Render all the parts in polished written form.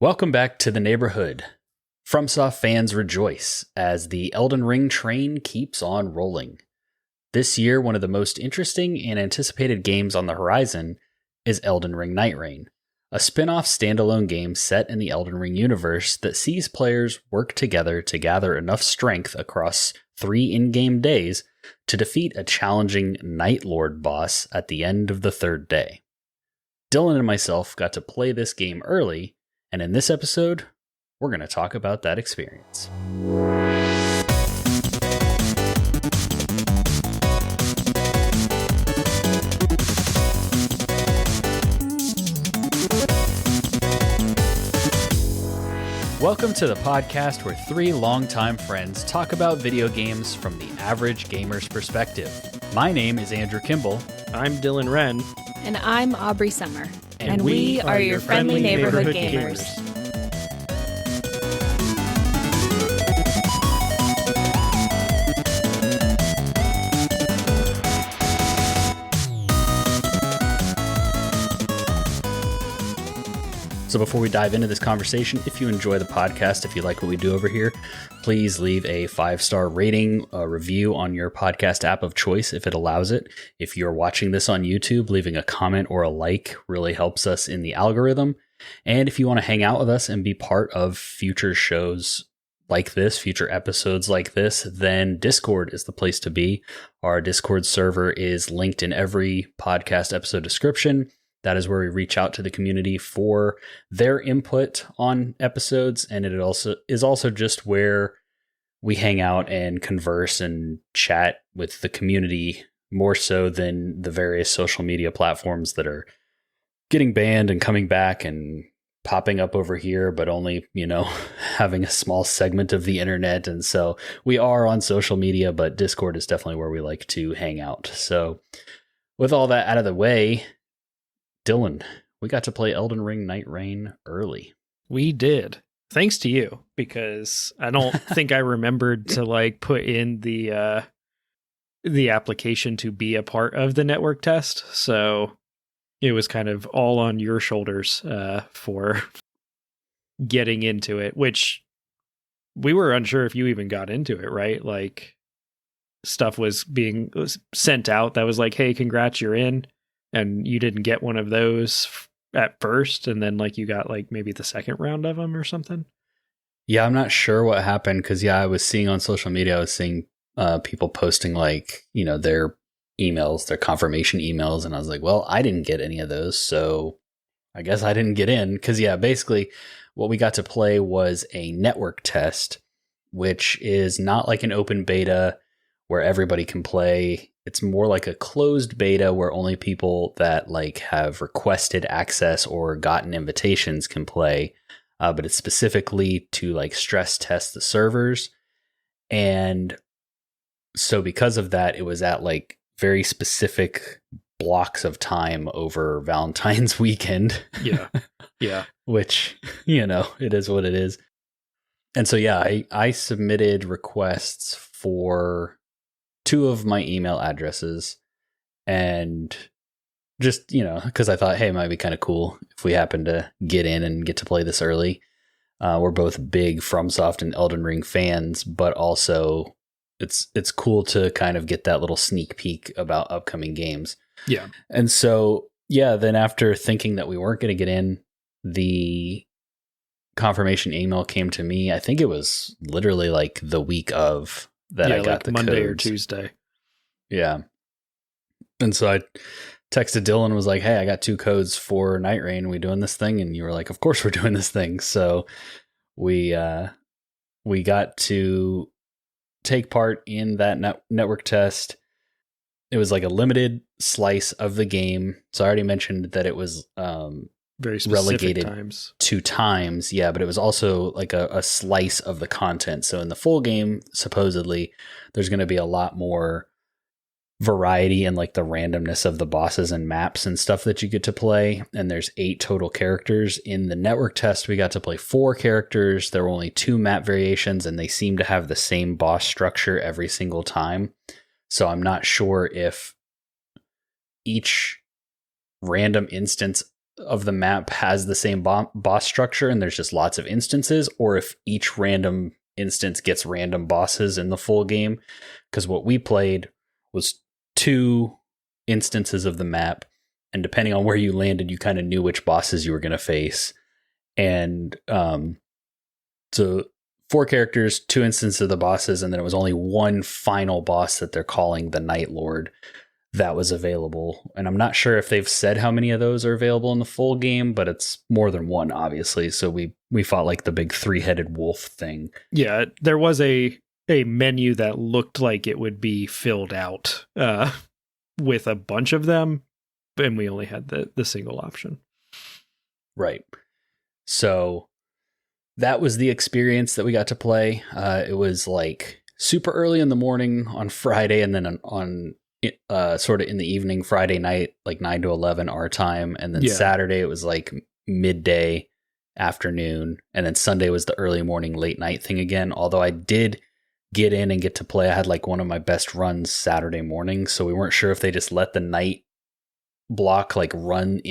Welcome back to the neighborhood. FromSoft fans rejoice as the Elden Ring train keeps on rolling. This year, one of the most interesting and anticipated games on the horizon is Elden Ring Nightreign, a spin-off standalone game set in the Elden Ring universe that sees players work together to gather enough strength across 3 in-game days to defeat a challenging Night Lord boss at the end of the 3rd day. Dylan and myself got to play this game early, and in this episode, we're going to talk about that experience. Welcome to the podcast where 3 longtime friends talk about video games from the average gamer's perspective. My name is Andrew Kimball. I'm Dylan Wren. And I'm Aubrey Summer. And we are your friendly neighborhood gamers. So before we dive into this conversation, if you enjoy the podcast, if you like what we do over here, please leave a 5-star rating, a review on your podcast app of choice if it allows it. If you're watching this on YouTube, leaving a comment or a like really helps us in the algorithm. And if you want to hang out with us and be part of future shows like this, future episodes like this, then Discord is the place to be. Our Discord server is linked in every podcast episode description. That is where we reach out to the community for their input on episodes, and it is also just where we hang out and converse and chat with the community more so than the various social media platforms that are getting banned and coming back and popping up over here, but only, having a small segment of the internet. And so we are on social media, but Discord is definitely where we like to hang out. So with all that out of the way, Dylan, we got to play Elden Ring Nightreign early. We did. Thanks to you, because I don't think I remembered to put in the application to be a part of the network test. So it was kind of all on your shoulders for getting into it, which we were unsure if you even got into it, right? Stuff was sent out that was like, hey, congrats, you're in. And you didn't get one of those at first, and then you got maybe the second round of them or something. Yeah, I'm not sure what happened because I was seeing on social media, I was seeing people posting their emails, their confirmation emails, and I was like, well, I didn't get any of those, so I guess I didn't get in. Because basically what we got to play was a network test, which is not like an open beta where everybody can play. It's more like a closed beta where only people that have requested access or gotten invitations can play. But it's specifically to stress test the servers. And so because of that, it was at very specific blocks of time over Valentine's weekend. Yeah. Yeah. Which, it is what it is. And so, I submitted requests for 2 of my email addresses, and just, because I thought, hey, it might be kind of cool if we happen to get in and get to play this early. We're both big FromSoft and Elden Ring fans, but also it's cool to kind of get that little sneak peek about upcoming games. Yeah. And so, then after thinking that we weren't going to get in, the confirmation email came to me. I think it was literally the week of that I got the Monday codes. or Tuesday. Yeah. And so I texted Dylan and was like, hey, I got 2 codes for Nightreign. Are we doing this thing? And you were like, of course we're doing this thing. So we got to take part in that network test. It was a limited slice of the game. So I already mentioned that it was very specific relegated times. 2 times. Yeah, but it was also a slice of the content. So in the full game, supposedly, there's going to be a lot more variety and the randomness of the bosses and maps and stuff that you get to play. And there's 8 total characters. In the network test, we got to play 4 characters. There were only 2 map variations, and they seem to have the same boss structure every single time. So I'm not sure if each random instance of the map has the same boss structure and there's just lots of instances, or if each random instance gets random bosses in the full game. Because what we played was 2 instances of the map, and depending on where you landed, you kind of knew which bosses you were going to face. And so 4 characters, 2 instances of the bosses, and then it was only one final boss that they're calling the Night Lord that was available. And I'm not sure if they've said how many of those are available in the full game, but it's more than one, obviously. So we fought like the big 3-headed wolf thing. Yeah, there was a menu that looked like it would be filled out with a bunch of them, and we only had the single option. Right. So that was the experience that we got to play. It was like super early in the morning on Friday, and then on sort of in the evening, Friday night, like 9 to 11 our time. And then Saturday, it was like midday, afternoon. And then Sunday was the early morning, late night thing again. Although I did get in and get to play. I had like one of my best runs Saturday morning. So we weren't sure if they just let the night block like run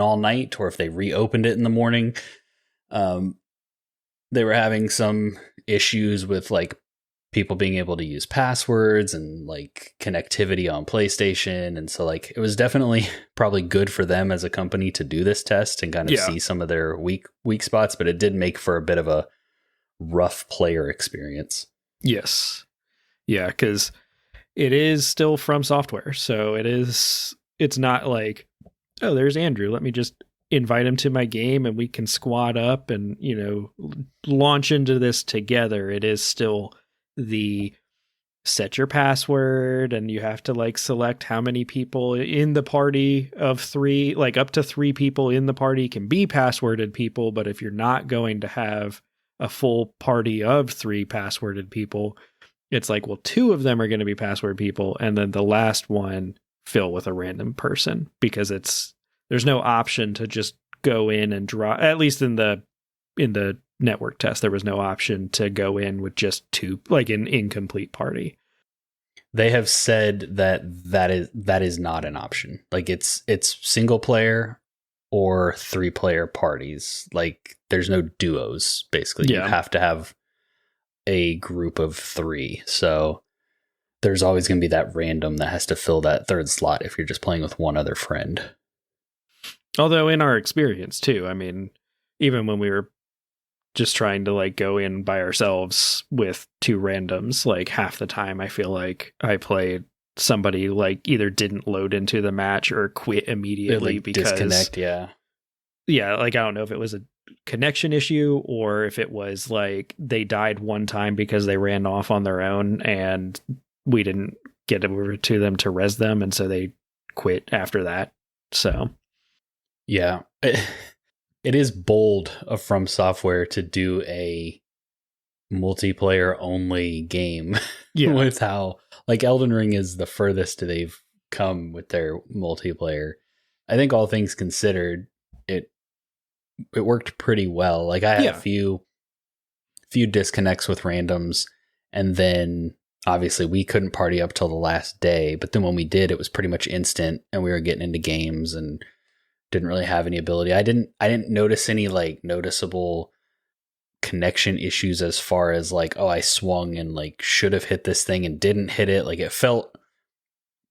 all night, or if they reopened it in the morning. They were having some issues with like people being able to use passwords and like connectivity on PlayStation. And so like it was definitely probably good for them as a company to do this test and kind of see some of their weak spots, but it did make for a bit of a rough player experience. Yes. Yeah, because it is still From Software. So it's not like, oh, there's Andrew, let me just invite him to my game and we can squad up and, launch into this together. It is still the set your password, and you have to like select how many people in the party of 3, like up to 3 people in the party can be passworded people. But if you're not going to have a full party of 3 passworded people, it's like, well, 2 of them are going to be password people, and then the last one fill with a random person, because there's no option to just go in and draw. At least in the network test, there was no option to go in with just 2, like an incomplete party. They have said that is not an option. Like it's single player or 3-player parties. Like there's no duos, basically. You have to have a group of 3. So there's always going to be that random that has to fill that 3rd slot if you're just playing with one other friend. Although in our experience too, I mean, even when we were just trying to like go in by ourselves with 2 randoms, like half the time I feel like I played somebody like either didn't load into the match or quit immediately because disconnect. Yeah. Like, I don't know if it was a connection issue or if it was like they died one time because they ran off on their own and we didn't get over to them to res them. And so they quit after that. So. Yeah. It is bold of From Software to do a multiplayer only game with how like Elden Ring is the furthest they've come with their multiplayer. I think all things considered, it worked pretty well. Like I had a few disconnects with randoms, and then obviously we couldn't party up till the last day, but then when we did, it was pretty much instant and we were getting into games and didn't really have any ability. I didn't notice any like noticeable connection issues as far as like, oh, I swung and like should have hit this thing and didn't hit it. Like it felt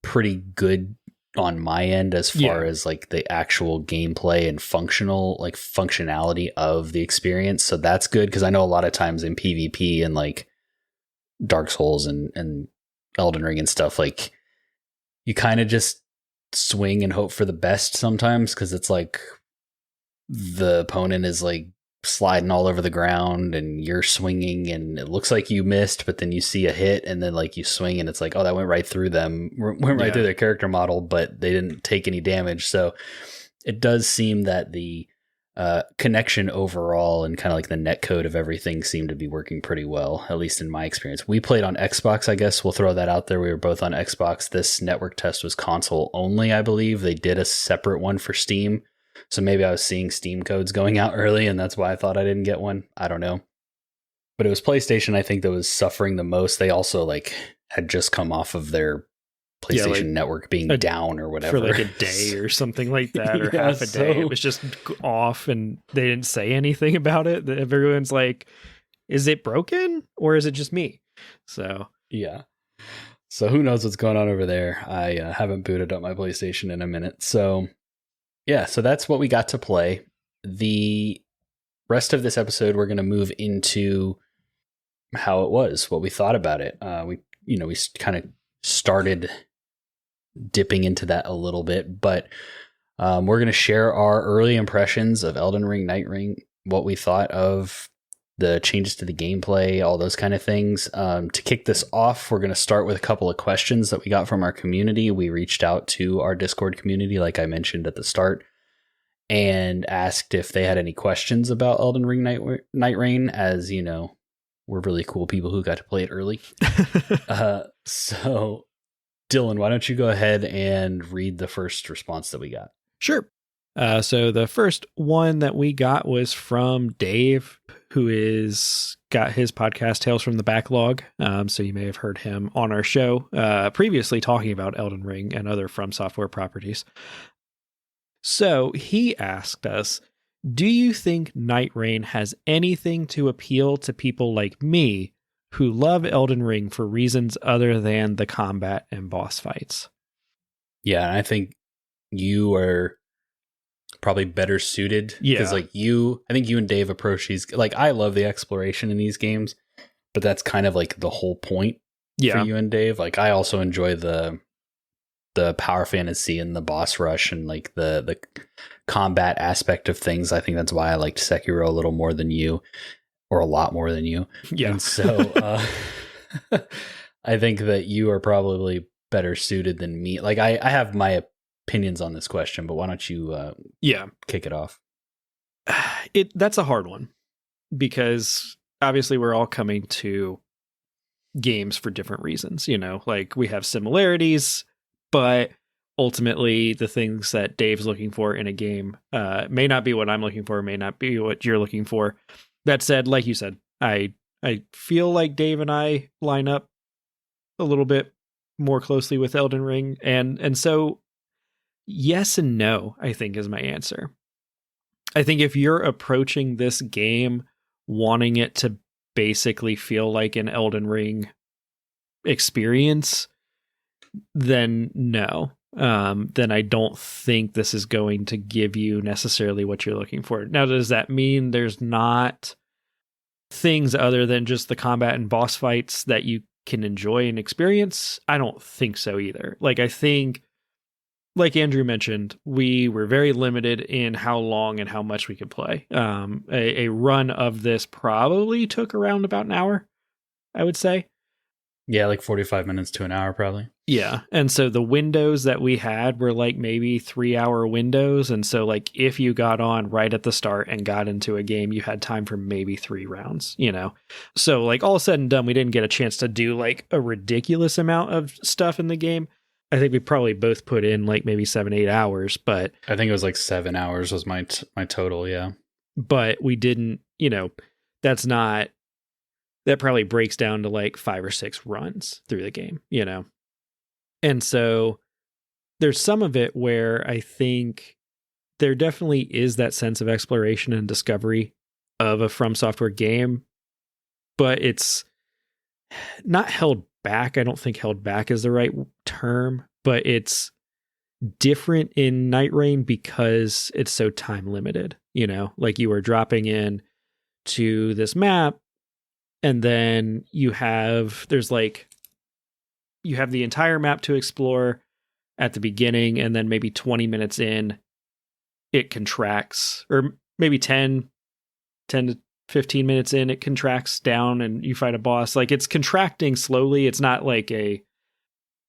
pretty good on my end as far as like the actual gameplay and functionality of the experience. So that's good, because I know a lot of times in PvP and like Dark Souls and Elden Ring and stuff, like you kind of just swing and hope for the best sometimes, because it's like the opponent is like sliding all over the ground and you're swinging and it looks like you missed, but then you see a hit and then like you swing and it's like, oh, that went right through them, went right through their character model, but they didn't take any damage. So it does seem that the connection overall and kind of like the netcode of everything seemed to be working pretty well, at least in my experience. We played on Xbox, I guess we'll throw that out there. We were both on Xbox. This network test was console only, I believe. They did a separate one for Steam. So maybe I was seeing Steam codes going out early and that's why I thought I didn't get one. I don't know. But it was PlayStation, I think, that was suffering the most. They also like had just come off of their PlayStation Network being down or whatever. For like a day or something like that, or half a day. It was just off and they didn't say anything about it. Everyone's like, is it broken or is it just me? So, yeah. So who knows what's going on over there? I haven't booted up my PlayStation in a minute. So, yeah, so that's what we got to play. The rest of this episode, we're going to move into how it was, what we thought about it. We kind of started dipping into that a little bit, but we're going to share our early impressions of Elden Ring Nightreign, what we thought of the changes to the gameplay, all those kind of things. To kick this off, we're going to start with a couple of questions that we got from our community. We reached out to our Discord community, like I mentioned at the start, and asked if they had any questions about Elden Ring Nightreign, as you know, we're really cool people who got to play it early. So Dylan, why don't you go ahead and read the first response that we got? Sure. So the first one that we got was from Dave, who got his podcast Tales from the Backlog. So you may have heard him on our show previously talking about Elden Ring and other From Software properties. So he asked us, do you think Nightreign has anything to appeal to people like me who love Elden Ring for reasons other than the combat and boss fights? Yeah, and I think you are probably better suited. Because I think you and Dave approach these, like, I love the exploration in these games, but that's kind of like the whole point for you and Dave. Like, I also enjoy the power fantasy and the boss rush and like the combat aspect of things. I think that's why I liked Sekiro a little more than you, or a lot more than you. Yeah. And so I think that you are probably better suited than me. Like, I have my opinions on this question, but why don't you kick it off? That's a hard one, because obviously we're all coming to games for different reasons. Like, we have similarities, but ultimately the things that Dave's looking for in a game may not be what I'm looking for, may not be what you're looking for. That said, like you said, I feel like Dave and I line up a little bit more closely with Elden Ring, and so yes and no, I think, is my answer. I think if you're approaching this game wanting it to basically feel like an Elden Ring experience, then no. Then I don't think this is going to give you necessarily what you're looking for. Now, does that mean there's not things other than just the combat and boss fights that you can enjoy and experience? I don't think so either. Like, I think, like Andrew mentioned, we were very limited in how long and how much we could play. A run of this probably took around about an hour, I would say. Yeah, like 45 minutes to an hour, probably. Yeah. And so the windows that we had were like maybe 3-hour windows. And so, like, if you got on right at the start and got into a game, you had time for maybe 3 rounds, So, like, all said and done, we didn't get a chance to do like a ridiculous amount of stuff in the game. I think we probably both put in like maybe 7-8 hours, but I think it was like 7 hours was my total. Yeah. But we didn't, that probably breaks down to like 5 or 6 runs through the game, And so there's some of it where I think there definitely is that sense of exploration and discovery of a From Software game, but it's not held back. I don't think held back is the right term, but it's different in Nightreign because it's so time limited, like you are dropping in to this map, and then you have the entire map to explore at the beginning, and then maybe 20 minutes in, it contracts, or maybe 10 to 15 minutes in, it contracts down and you fight a boss. Like, it's contracting slowly. It's not like a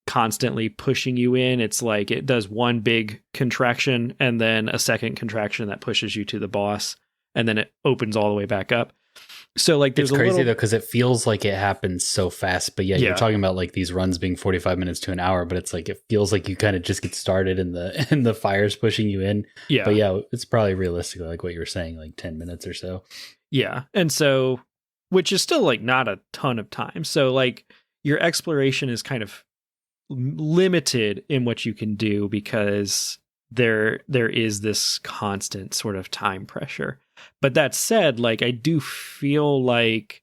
constantly pushing you in. It's like it does one big contraction and then a second contraction that pushes you to the boss, and then it opens all the way back up. So, like, there's it's crazy though, because it feels like it happens so fast. But yeah, you're talking about like these runs being 45 minutes to an hour, but it's like it feels like you kind of just get started and the fire's pushing you in. Yeah. But yeah, it's probably realistically like what you were saying, like 10 minutes or so. Yeah. And so, which is still like not a ton of time. So, like, your exploration is kind of limited in what you can do because there is this constant sort of time pressure. But that said, like, I do feel like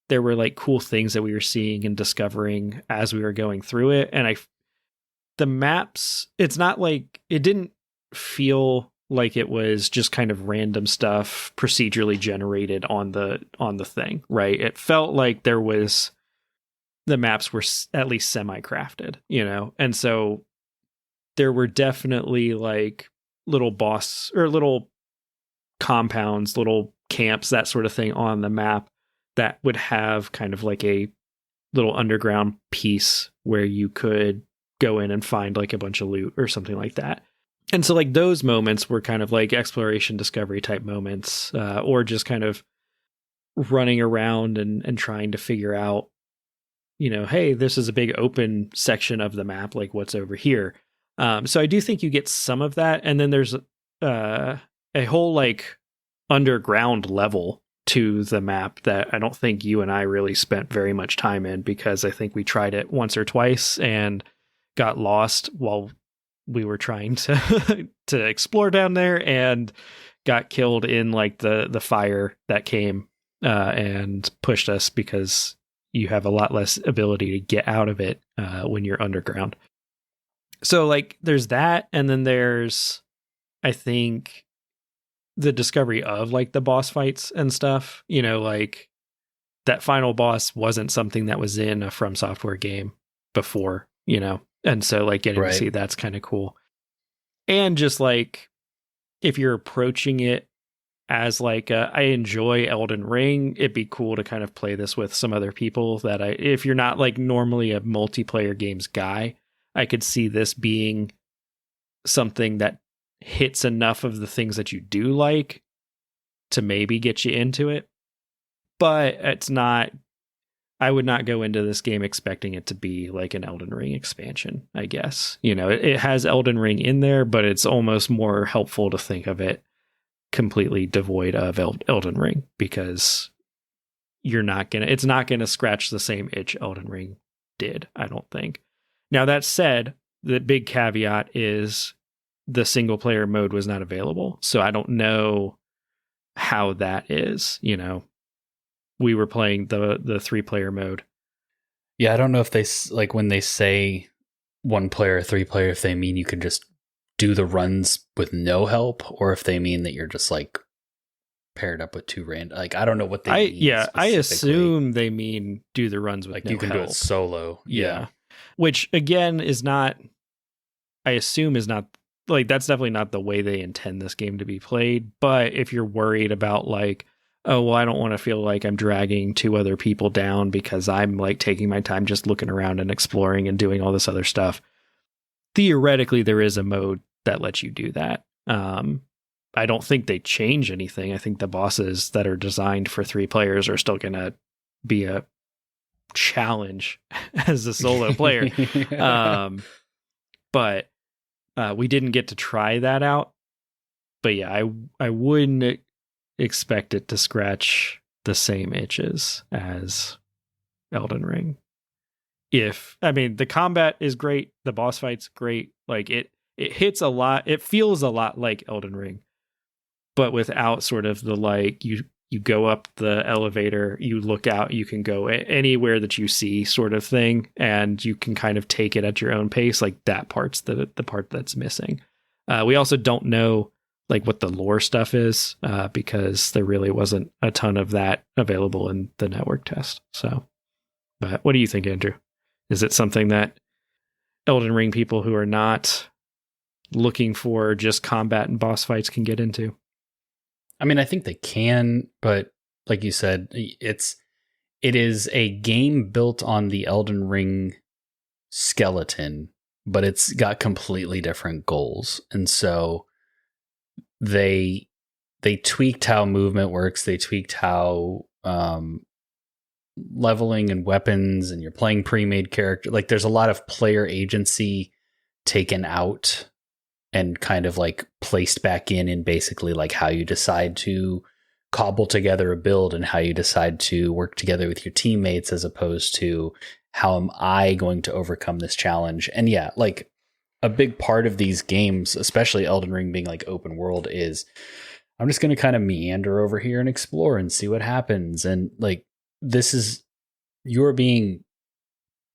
there were like cool things that we were seeing and discovering as we were going through it. And the maps, it's not like, it didn't feel like it was just kind of random stuff procedurally generated on the thing, right? It felt like the maps were at least semi-crafted, you know? And so there were definitely like little boss or little compounds, little camps, that sort of thing on the map that would have kind of like a little underground piece where you could go in and find like a bunch of loot or something like that. And so like those moments were kind of like exploration discovery type moments, or just kind of running around and trying to figure out, you know, hey, this is a big open section of the map, like what's over here. So I do think you get some of that. And then there's a whole like underground level to the map that I don't think you and I really spent very much time in, because I think we tried it once or twice and got lost while we were trying to to explore down there and got killed in like the fire that came and pushed us, because you have a lot less ability to get out of it when you're underground. So like there's that, and then there's, I think, the discovery of like the boss fights and stuff, you know, like that final boss wasn't something that was in a From Software game before, you know, and so like getting to see that's kind of cool. And just like if you're approaching it as like I enjoy Elden Ring, it'd be cool to kind of play this with some other people that if you're not like normally a multiplayer games guy, I could see this being something that hits enough of the things that you do like to maybe get you into it. But it's not, I would not go into this game expecting it to be like an Elden Ring expansion, I guess. You know, it has Elden Ring in there, but it's almost more helpful to think of it completely devoid of Elden Ring, because it's not going to scratch the same itch Elden Ring did, I don't think. Now, that said, the big caveat is the single player mode was not available. So I don't know how that is, you know. We were playing the 3-player mode. Yeah, I don't know if they, like, when they say 1 player, 3 player, if they mean you can just do the runs with no help, or if they mean that you're just like paired up with 2 random. Like, I don't know what they mean. Yeah, I assume they mean do the runs with like no you can help. do it solo. Yeah. Which again is not, I assume is not, like, that's definitely not the way they intend this game to be played. But if you're worried about like, oh, well, I don't want to feel like I'm dragging 2 other people down because I'm like taking my time just looking around and exploring and doing all this other stuff, theoretically there is a mode that lets you do that. I don't think they change anything. I think the bosses that are designed for 3 players are still going to be a challenge as a solo player. But we didn't get to try that out. But yeah, I wouldn't expect it to scratch the same itches as Elden Ring. The combat is great, the boss fight's great, like it hits a lot, it feels a lot like Elden Ring, but without sort of the like you go up the elevator, you look out, you can go anywhere that you see sort of thing, and you can kind of take it at your own pace. Like that part's the part that's missing. We also don't know like what the lore stuff is, because there really wasn't a ton of that available in the network test. So, but what do you think, Andrew? Is it something that Elden Ring people who are not looking for just combat and boss fights can get into? I mean, I think they can, but like you said, it is a game built on the Elden Ring skeleton, but it's got completely different goals. And so they tweaked how movement works. They tweaked how leveling and weapons, and you're playing pre-made character. Like there's a lot of player agency taken out and kind of like placed back in basically like how you decide to cobble together a build and how you decide to work together with your teammates, as opposed to how am I going to overcome this challenge. And yeah, like a big part of these games, especially Elden Ring being like open world, is I'm just going to kind of meander over here and explore and see what happens. And like, this is, you're being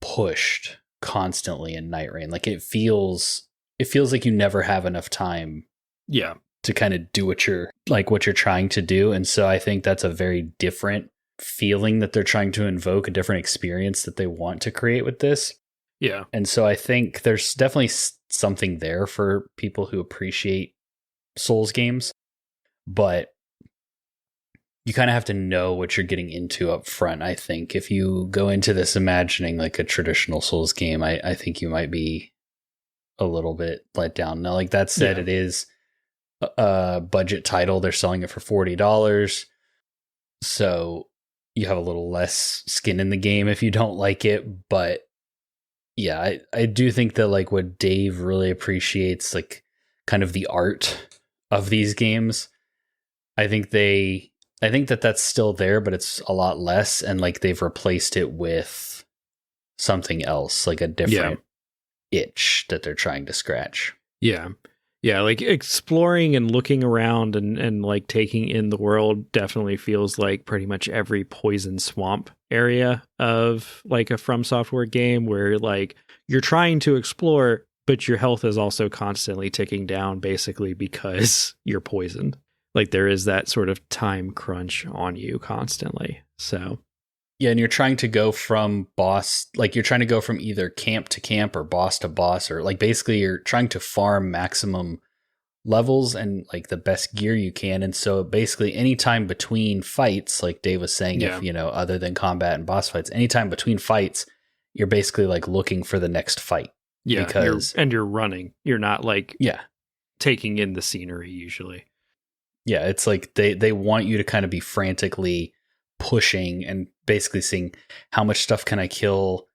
pushed constantly in Nightreign. Like it feels like you never have enough time to kind of do what you're trying to do. And so I think that's a very different feeling that they're trying to invoke, a different experience that they want to create with this. Yeah. And so I think there's definitely something there for people who appreciate Souls games, but you kind of have to know what you're getting into up front. I think if you go into this imagining like a traditional Souls game, I think you might be a little bit let down. Now, like that said, It is a budget title. They're selling it for $40. So you have a little less skin in the game if you don't like it. But yeah, I do think that like what Dave really appreciates, like kind of the art of these games. I think that that's still there, but it's a lot less. And like they've replaced it with something else, like a different itch that they're trying to scratch. Yeah. Yeah, like exploring and looking around and like taking in the world definitely feels like pretty much every poison swamp area of like a From Software game, where like you're trying to explore, but your health is also constantly ticking down basically because you're poisoned. Like there is that sort of time crunch on you constantly. So yeah, and you're trying to go from boss, like you're trying to go from either camp to camp or boss to boss, or like basically you're trying to farm maximum levels and like the best gear you can. And so basically anytime between fights, like Dave was saying, if, you know, other than combat and boss fights, anytime between fights, you're basically like looking for the next fight. Yeah. Because you're running. You're not like taking in the scenery usually. Yeah, it's like they want you to kind of be frantically pushing and basically seeing how much stuff can I kill,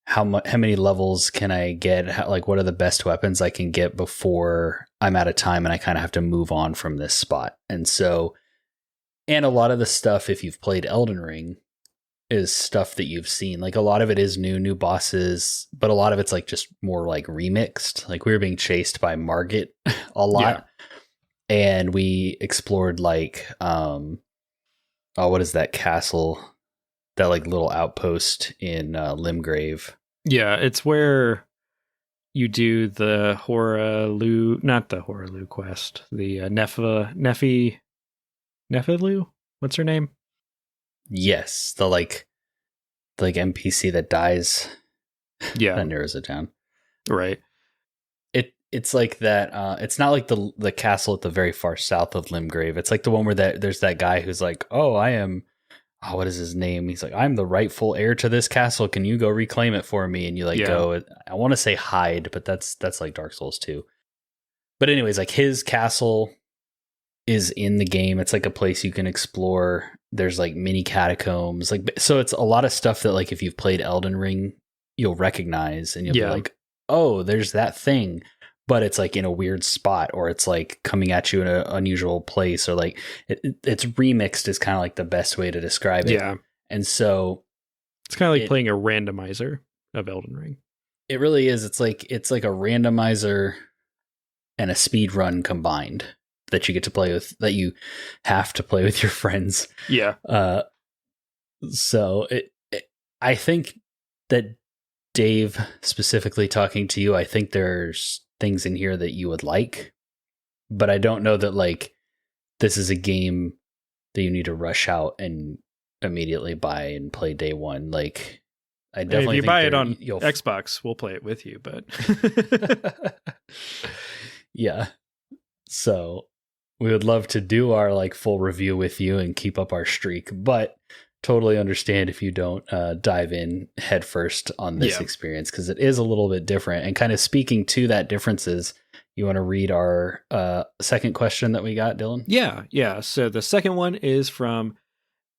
how many levels can I get, like what are the best weapons I can get before I'm out of time and I kind of have to move on from this spot. And so, and a lot of the stuff, if you've played Elden Ring, is stuff that you've seen. Like a lot of it is new bosses, but a lot of it's like just more like remixed. Like we were being chased by Margit a lot. And we explored like what is that castle, that like little outpost in Limgrave. Yeah, it's where you do the not the Horalu quest, the Nephilu? What's her name? Yes, the like NPC that dies. Yeah. That narrows it down. Right. It's like that. It's not like the castle at the very far south of Limgrave. It's like the one where there's that guy who's like, oh, I am. Oh, what is his name? He's like, I'm the rightful heir to this castle. Can you go reclaim it for me? And you like go. I want to say hide, but that's like Dark Souls 2. But anyways, like his castle is in the game. It's like a place you can explore. There's like mini catacombs. Like so, it's a lot of stuff that like if you've played Elden Ring, you'll recognize and you'll be like, oh, there's that thing. But it's like in a weird spot, or it's like coming at you in an unusual place, or like it's remixed is kind of like the best way to describe it. Yeah. And so it's kind of like playing a randomizer of Elden Ring. It really is. It's like a randomizer and a speed run combined that you get to play with, that you have to play with your friends. Yeah. So I think that Dave, specifically talking to you, I think there's things in here that you would like, but I don't know that like this is a game that you need to rush out and immediately buy and play day one. Like I definitely if you buy it on Xbox, we'll play it with you, but yeah. So we would love to do our like full review with you and keep up our streak, but totally understand if you don't dive in head first on this experience, because it is a little bit different. And kind of speaking to that differences, you want to read our second question that we got, Dylan? Yeah. So the second one is from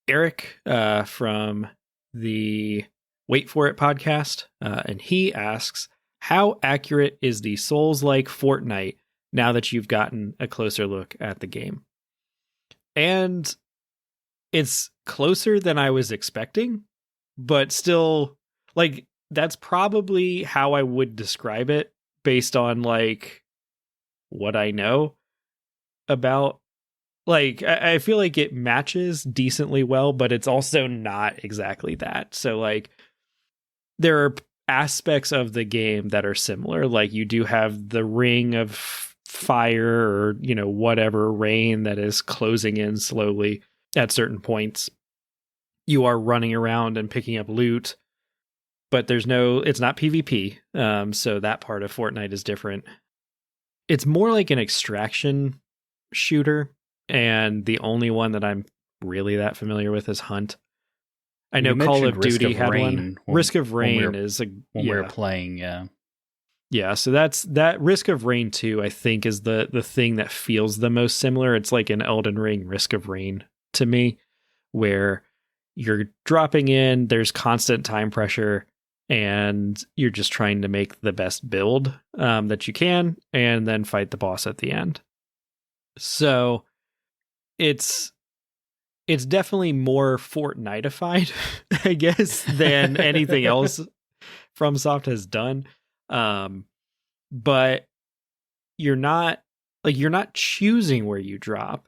Eric from the Wait For It podcast. And he asks, how accurate is the Souls-like Fortnite now that you've gotten a closer look at the game? And it's closer than I was expecting, but still, like, that's probably how I would describe it based on, like, what I know about. Like, I feel like it matches decently well, but it's also not exactly that. So, like, there are aspects of the game that are similar. Like, you do have the ring of fire or, you know, whatever rain that is closing in slowly at certain points. You are running around and picking up loot, but it's not PvP. So that part of Fortnite is different. It's more like an extraction shooter, and the only one that I'm really that familiar with is Hunt. I know Call of Duty had one. Risk of Rain is when we were playing, yeah. Yeah, so that Risk of Rain 2, I think, is the thing that feels the most similar. It's like an Elden Ring Risk of Rain to me, where you're dropping in, there's constant time pressure, and you're just trying to make the best build that you can, and then fight the boss at the end. So it's definitely more Fortnite-ified, I guess, than anything else FromSoft has done. But you're not choosing where you drop.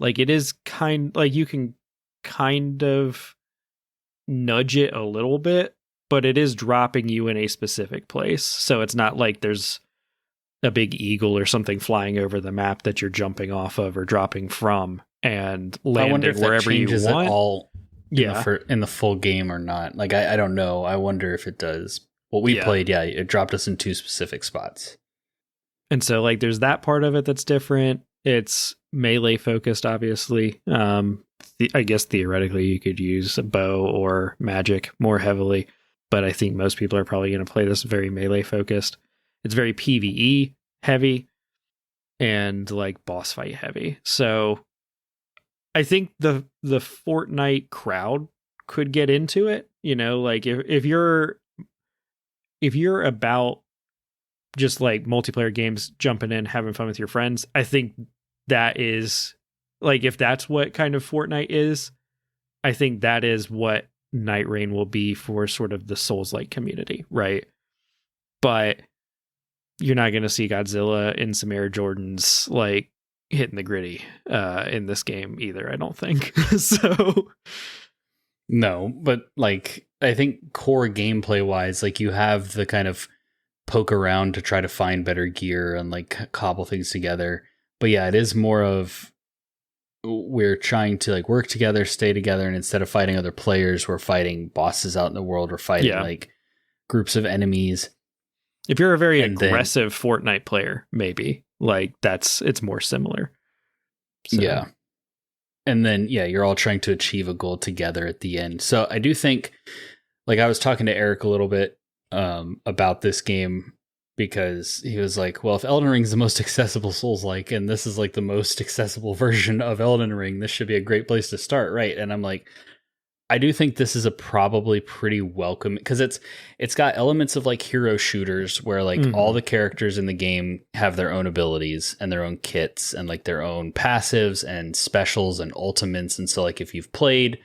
Like, it is you can kind of nudge it a little bit, but it is dropping you in a specific place. So it's not like there's a big eagle or something flying over the map that you're jumping off of or dropping from and landing wherever you want. At all in the full game or not. Like, I don't know. I wonder if it does. What we played, it dropped us in 2 specific spots. And so, like, there's that part of it that's different. It's melee focused, obviously. I guess theoretically you could use a bow or magic more heavily, but I think most people are probably going to play this very melee focused. It's very PvE heavy and, like, boss fight heavy. So I think the Fortnite crowd could get into it. You know, like, if you're about just, like, multiplayer games, jumping in, having fun with your friends, I think that is, like, if that's what kind of Fortnite is, I think that is what Nightreign will be for sort of the Souls-like community, right? But you're not going to see Godzilla in some Air Jordans, like, hitting the gritty in this game either, I don't think. So no, but, like, I think core gameplay wise, like, you have the kind of poke around to try to find better gear and, like, cobble things together. But yeah, it is more of we're trying to, like, work together, stay together, and instead of fighting other players, we're fighting bosses out in the world. We're fighting like groups of enemies. If you're a very aggressive Fortnite player, maybe, like, it's more similar. So. Yeah. And then, you're all trying to achieve a goal together at the end. So I do think, like, I was talking to Eric a little bit about this game, because he was like, well, if Elden Ring is the most accessible Souls-like, and this is, like, the most accessible version of Elden Ring, this should be a great place to start, right? And I'm like, I do think this is a probably pretty welcome, because it's got elements of, like, hero shooters where, like, all the characters in the game have their own abilities and their own kits and, like, their own passives and specials and ultimates. And so, like, if you've played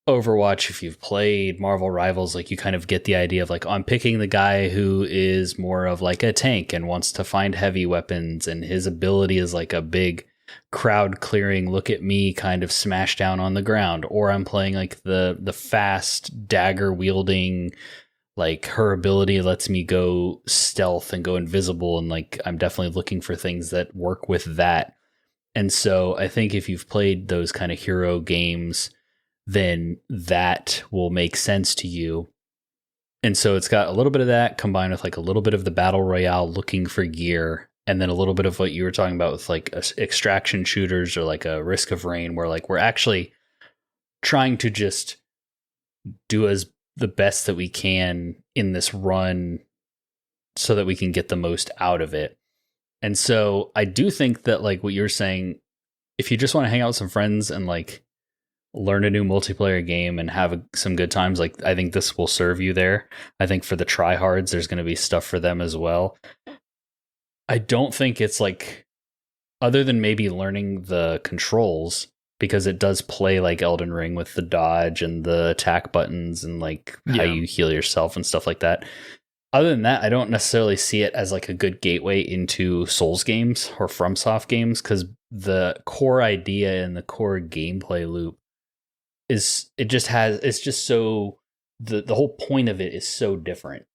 Overwatch, if you've played Marvel Rivals, like, you kind of get the idea of, like, I'm picking the guy who is more of, like, a tank and wants to find heavy weapons, and his ability is, like, a big crowd clearing, look at me kind of smash down on the ground. Or I'm playing, like, the fast dagger wielding, like, her ability lets me go stealth and go invisible, and, like, I'm definitely looking for things that work with that. And so I think if you've played those kind of hero games, then that will make sense to you. And so it's got a little bit of that combined with, like, a little bit of the battle royale looking for gear, and then a little bit of what you were talking about with, like, extraction shooters or, like, a Risk of Rain, where, like, we're actually trying to just do the best that we can in this run so that we can get the most out of it. And so I do think that, like, what you're saying, if you just want to hang out with some friends and, like, learn a new multiplayer game and have some good times, like, I think this will serve you there. I think for the tryhards, there's going to be stuff for them as well. I don't think it's, like, other than maybe learning the controls, because it does play like Elden Ring with the dodge and the attack buttons and like how you heal yourself and stuff like that. Other than that, I don't necessarily see it as like a good gateway into Souls games or FromSoft games, because the core idea and the core gameplay loop it's just so the whole point of it is so different.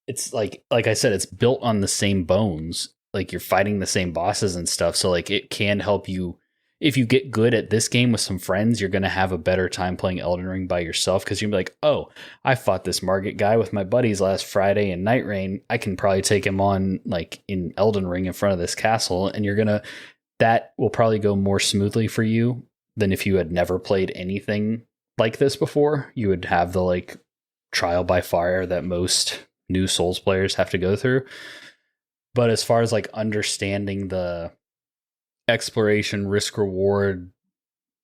It's like I said, it's built on the same bones. Like, you're fighting the same bosses and stuff. So like, it can help you. If you get good at this game with some friends, you're going to have a better time playing Elden Ring by yourself, because you'll be like, oh, I fought this Margit guy with my buddies last Friday in Nightreign. I can probably take him on like in Elden Ring in front of this castle. And that will probably go more smoothly for you than if you had never played anything like this before. You would have the like trial by fire that most new Souls players have to go through. But as far as like understanding the exploration, risk reward,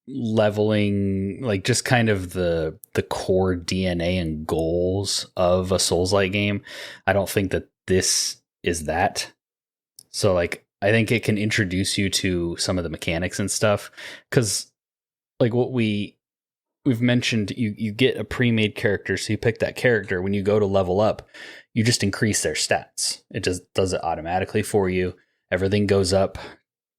leveling, like just kind of the core DNA and goals of a Souls-like game, I don't think that this is that. So like, I think it can introduce you to some of the mechanics and stuff, because like what we've mentioned, you get a pre-made character, so you pick that character. When you go to level up, you just increase their stats. It just does it automatically for you. Everything goes up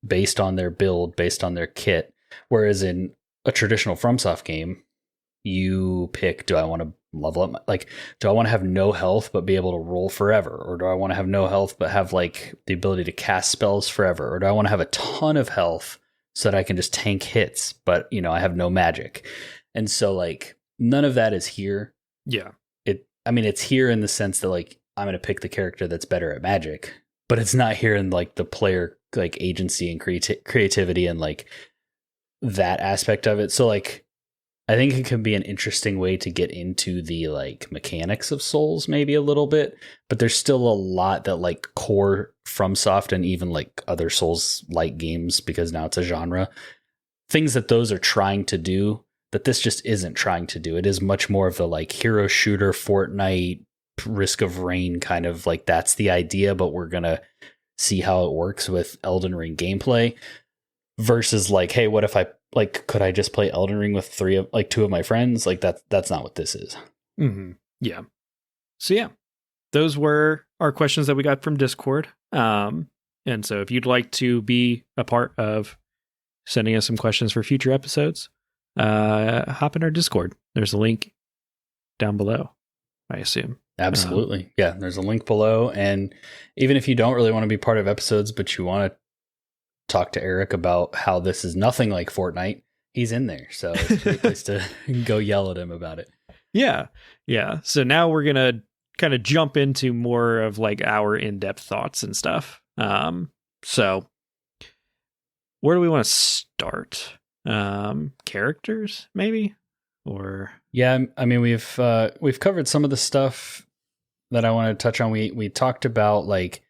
based on their build, based on their kit. Whereas in a traditional FromSoft game, you pick, do I want to level up? Like, do I want to have no health but be able to roll forever? Or do I want to have no health but have like the ability to cast spells forever? Or do I want to have a ton of health so that I can just tank hits, but I have no magic? And so like, none of that is here. Yeah. It's here in the sense that like, I'm going to pick the character that's better at magic, but it's not here in like the player like agency and creativity and like that aspect of it. So like, I think it can be an interesting way to get into the like mechanics of Souls maybe a little bit, but there's still a lot that like core FromSoft and even like other Souls like games, because now it's a genre, things that those are trying to do that this just isn't trying to do. It is much more of the like hero shooter, Fortnite, Risk of Rain kind of like, that's the idea, but we're going to see how it works with Elden Ring gameplay, versus like, hey, what if I like, could I just play Elden Ring with two of my friends? Like that's not what this is. Mm-hmm. Yeah. So yeah, those were our questions that we got from Discord. And so if you'd like to be a part of sending us some questions for future episodes, hop in our Discord. There's a link down below, I assume. Absolutely. Yeah, there's a link below. And even if you don't really want to be part of episodes, but you want to talk to Eric about how this is nothing like Fortnite, he's in there. So it's a great place to go yell at him about it. Yeah. Yeah. So now we're going to kind of jump into more of like our in-depth thoughts and stuff. So where do we want to start? Characters, maybe? Or yeah, I mean, we've covered some of the stuff that I want to touch on. We talked about like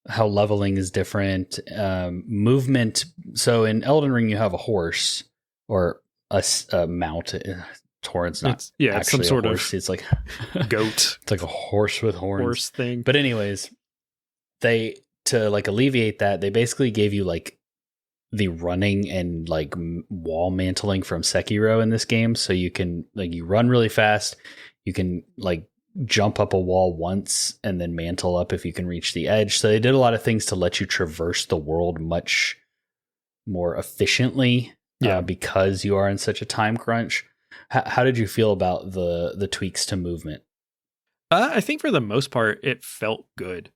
how leveling is different, movement. So in Elden Ring, you have a horse or a mount. Torrent's not it's some sort horse. of it's like goat. It's like a horse with horns. Horse thing. But anyways, to like alleviate that, they basically gave you like the running and like wall mantling from Sekiro in this game. So you can like, you run really fast. You can like jump up a wall once and then mantle up if you can reach the edge. So they did a lot of things to let you traverse the world much more efficiently, because you are in such a time crunch. How did you feel about the tweaks to movement? I think for the most part, it felt good.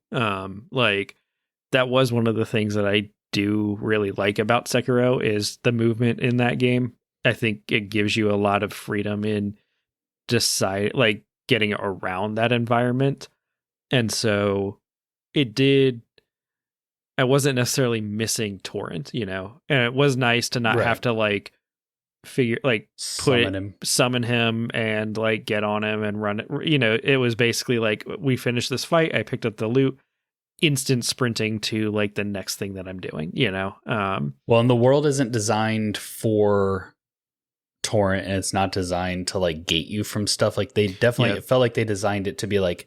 Like that was one of the things that I do really like about Sekiro is the movement in that game. I think it gives you a lot of freedom in getting around that environment. And so I wasn't necessarily missing Torrent, and it was nice to not have to like figure like summon him and like get on him and run it. It was basically like, we finished this fight, I picked up the loot, instant sprinting to like the next thing that I'm doing, well, and the world isn't designed for Torrent, and it's not designed to like gate you from stuff. Like they definitely, it felt like they designed it to be like,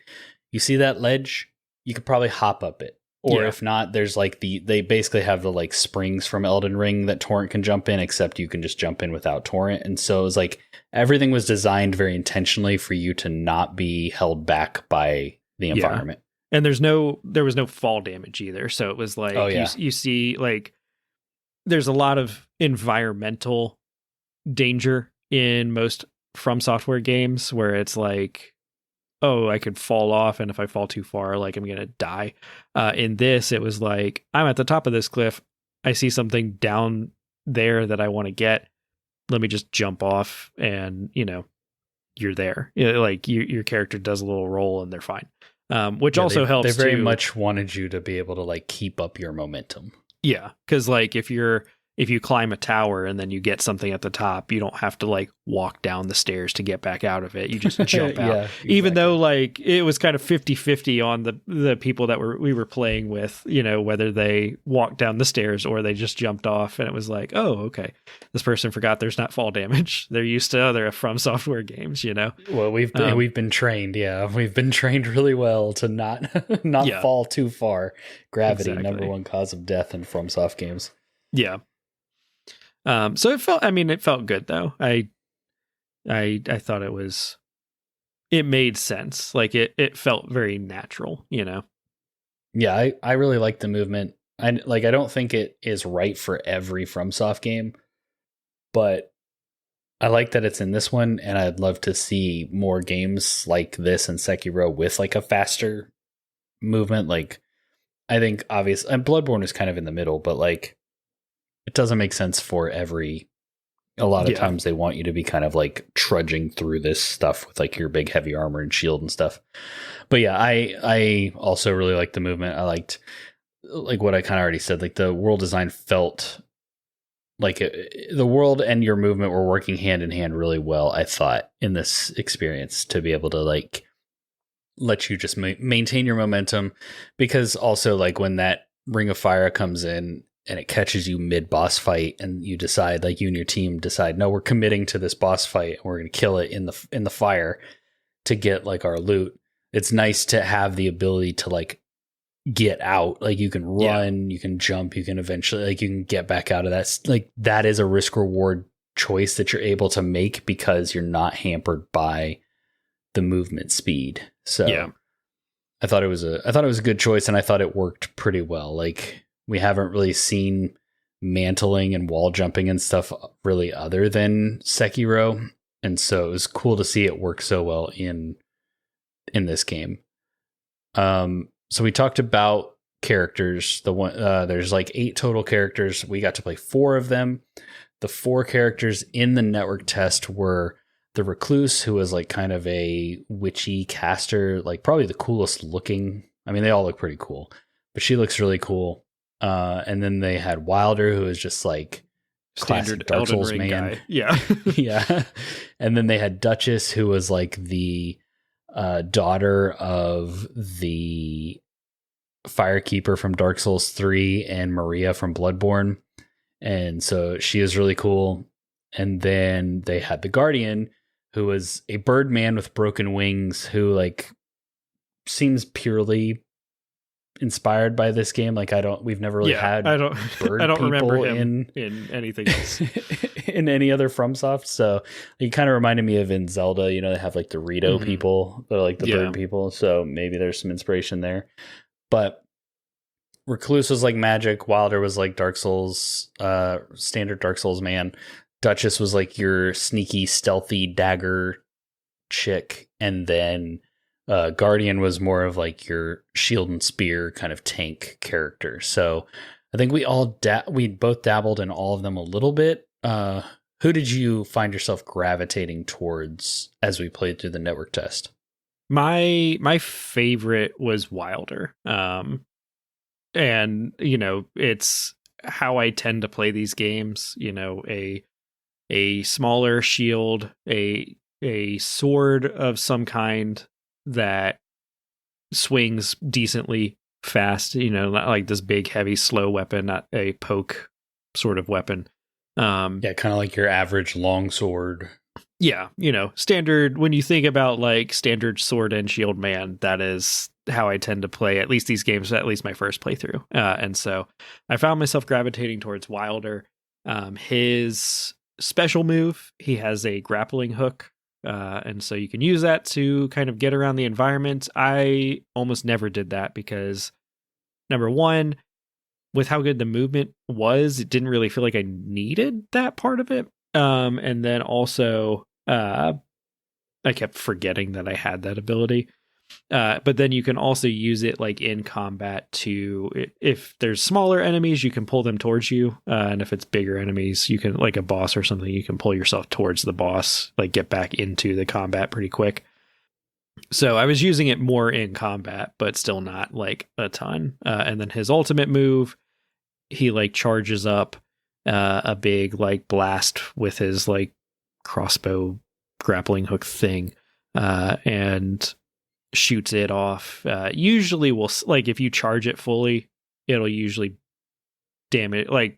you see that ledge, you could probably hop up it, Or Yeah. if not, there's like they basically have the like springs from Elden Ring that Torrent can jump in, except you can just jump in without Torrent. And so it was like everything was designed very intentionally for you to not be held back by the environment. And there was no fall damage either. So it was like, you see like there's a lot of environmental danger in most From Software games where it's like, oh, I could fall off, and if I fall too far, like I'm gonna die. In this, it was like, I'm at the top of this cliff, I see something down there that I want to get, let me just jump off, and you're there. Like your character does a little roll and they're fine. Which also helps. They very much wanted you to be able to like keep up your momentum. Yeah, because like if you climb a tower and then you get something at the top, you don't have to like walk down the stairs to get back out of it. You just jump out. Exactly. Even though like it was kind of 50-50 on the people that we were playing with, whether they walked down the stairs or they just jumped off, and it was like, oh, okay, this person forgot there's not fall damage. They're used to other From Software games, Well, we've been trained. Yeah, we've been trained really well to not fall too far. Gravity, number one cause of death in FromSoft games. Yeah. So it felt good though. I thought it made sense. Like it felt very natural, Yeah, I really like the movement. I don't think it is right for every FromSoft game, but I like that it's in this one, and I'd love to see more games like this and Sekiro with like a faster movement. Like, I think obviously, and Bloodborne is kind of in the middle, but like, it doesn't make sense for a lot of times they want you to be kind of like trudging through this stuff with like your big heavy armor and shield and stuff. But yeah, I also really liked the movement. I liked like what I kind of already said, like the world design felt like the world and your movement were working hand in hand really well, I thought, in this experience, to be able to like let you just maintain your momentum. Because also like when that Ring of Fire comes in and it catches you mid boss fight, and you decide, like you and your team decide, no, we're committing to this boss fight and we're going to kill it in the fire to get like our loot. It's nice to have the ability to like get out. Like you can run, you can jump, you can eventually like you can get back out of that. Like that is a risk reward choice that you're able to make because you're not hampered by the movement speed. So I thought it was a good choice, and I thought it worked pretty well. Like, we haven't really seen mantling and wall jumping and stuff really other than Sekiro. And so it was cool to see it work so well in this game. So we talked about characters. There's like 8 total characters. We got to play 4 of them. The 4 characters in the network test were the Recluse, who was like kind of a witchy caster, like probably the coolest looking. I mean, they all look pretty cool, but she looks really cool. And then they had Wilder, who is just like standard Dark Souls Elden Ring man. guy. Yeah. Yeah. And then they had Duchess, who was like the daughter of the Firekeeper from Dark Souls 3 and Maria from Bloodborne. And so she is really cool. And then they had the Guardian, who was a bird man with broken wings, who like seems purely inspired by this game. Like we've never really had bird I don't people remember him in anything else. in any other FromSoft. So he kind of reminded me of in Zelda, they have like the Rito people, they're like the bird people. So maybe there's some inspiration there. But Recluse was like magic. Wilder was like Dark Souls, standard Dark Souls man. Duchess was like your sneaky, stealthy dagger chick. And then Guardian was more of like your shield and spear kind of tank character. So I think we both dabbled in all of them a little bit. Who did you find yourself gravitating towards as we played through the network test? My favorite was Wilder. And it's how I tend to play these games. A smaller shield, a sword of some kind that swings decently fast, not like this big, heavy, slow weapon, not a poke sort of weapon. Kind of like your average long sword. Yeah, standard, when you think about like standard sword and shield man, that is how I tend to play at least these games, at least my first playthrough. And so I found myself gravitating towards Wilder. His special move, he has a grappling hook. And so you can use that to kind of get around the environment. I almost never did that because, number one, with how good the movement was, it didn't really feel like I needed that part of it. And then also, I kept forgetting that I had that ability. But then you can also use it like in combat to, if there's smaller enemies, you can pull them towards you. And if it's bigger enemies, you can, like a boss or something, you can pull yourself towards the boss, like get back into the combat pretty quick. So I was using it more in combat, but still not like a ton. And then his ultimate move, he like charges up a big like blast with his like crossbow grappling hook thing, and shoots it off. Usually will, like, if you charge it fully, it'll usually damage, like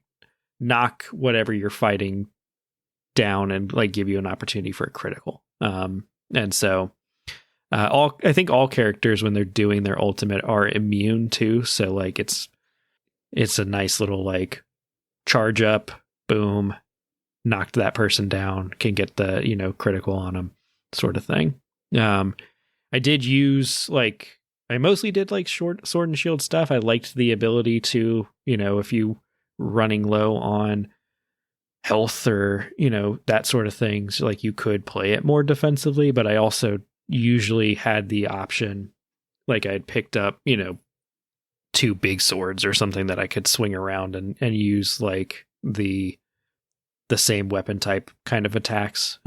knock whatever you're fighting down and like give you an opportunity for a critical. And so I think all characters when they're doing their ultimate are immune too. So like it's a nice little like charge up, boom, knocked that person down, can get the, you know, critical on them sort of thing. I did use like, I mostly did like short sword and shield stuff. I liked the ability to, you know, if you running low on health or, you know, that sort of things, like you could play it more defensively, but I also usually had the option, like I'd picked up, you know, 2 big swords or something that I could swing around and use like the same weapon type kind of attacks.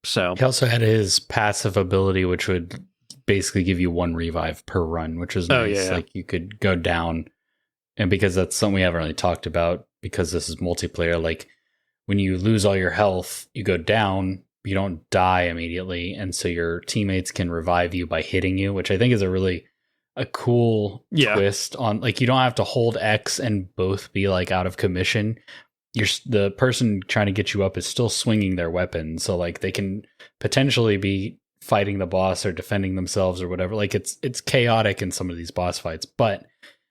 So he also had his passive ability, which would basically give you 1 revive per run, which is nice. Oh, yeah. Like you could go down, and because that's something we haven't really talked about, because this is multiplayer, like when you lose all your health, you go down, you don't die immediately, and so your teammates can revive you by hitting you, which I think is a cool twist on, like, you don't have to hold X and both be like out of commission. The person trying to get you up is still swinging their weapon, so like they can potentially be fighting the boss or defending themselves or whatever. Like it's chaotic in some of these boss fights, but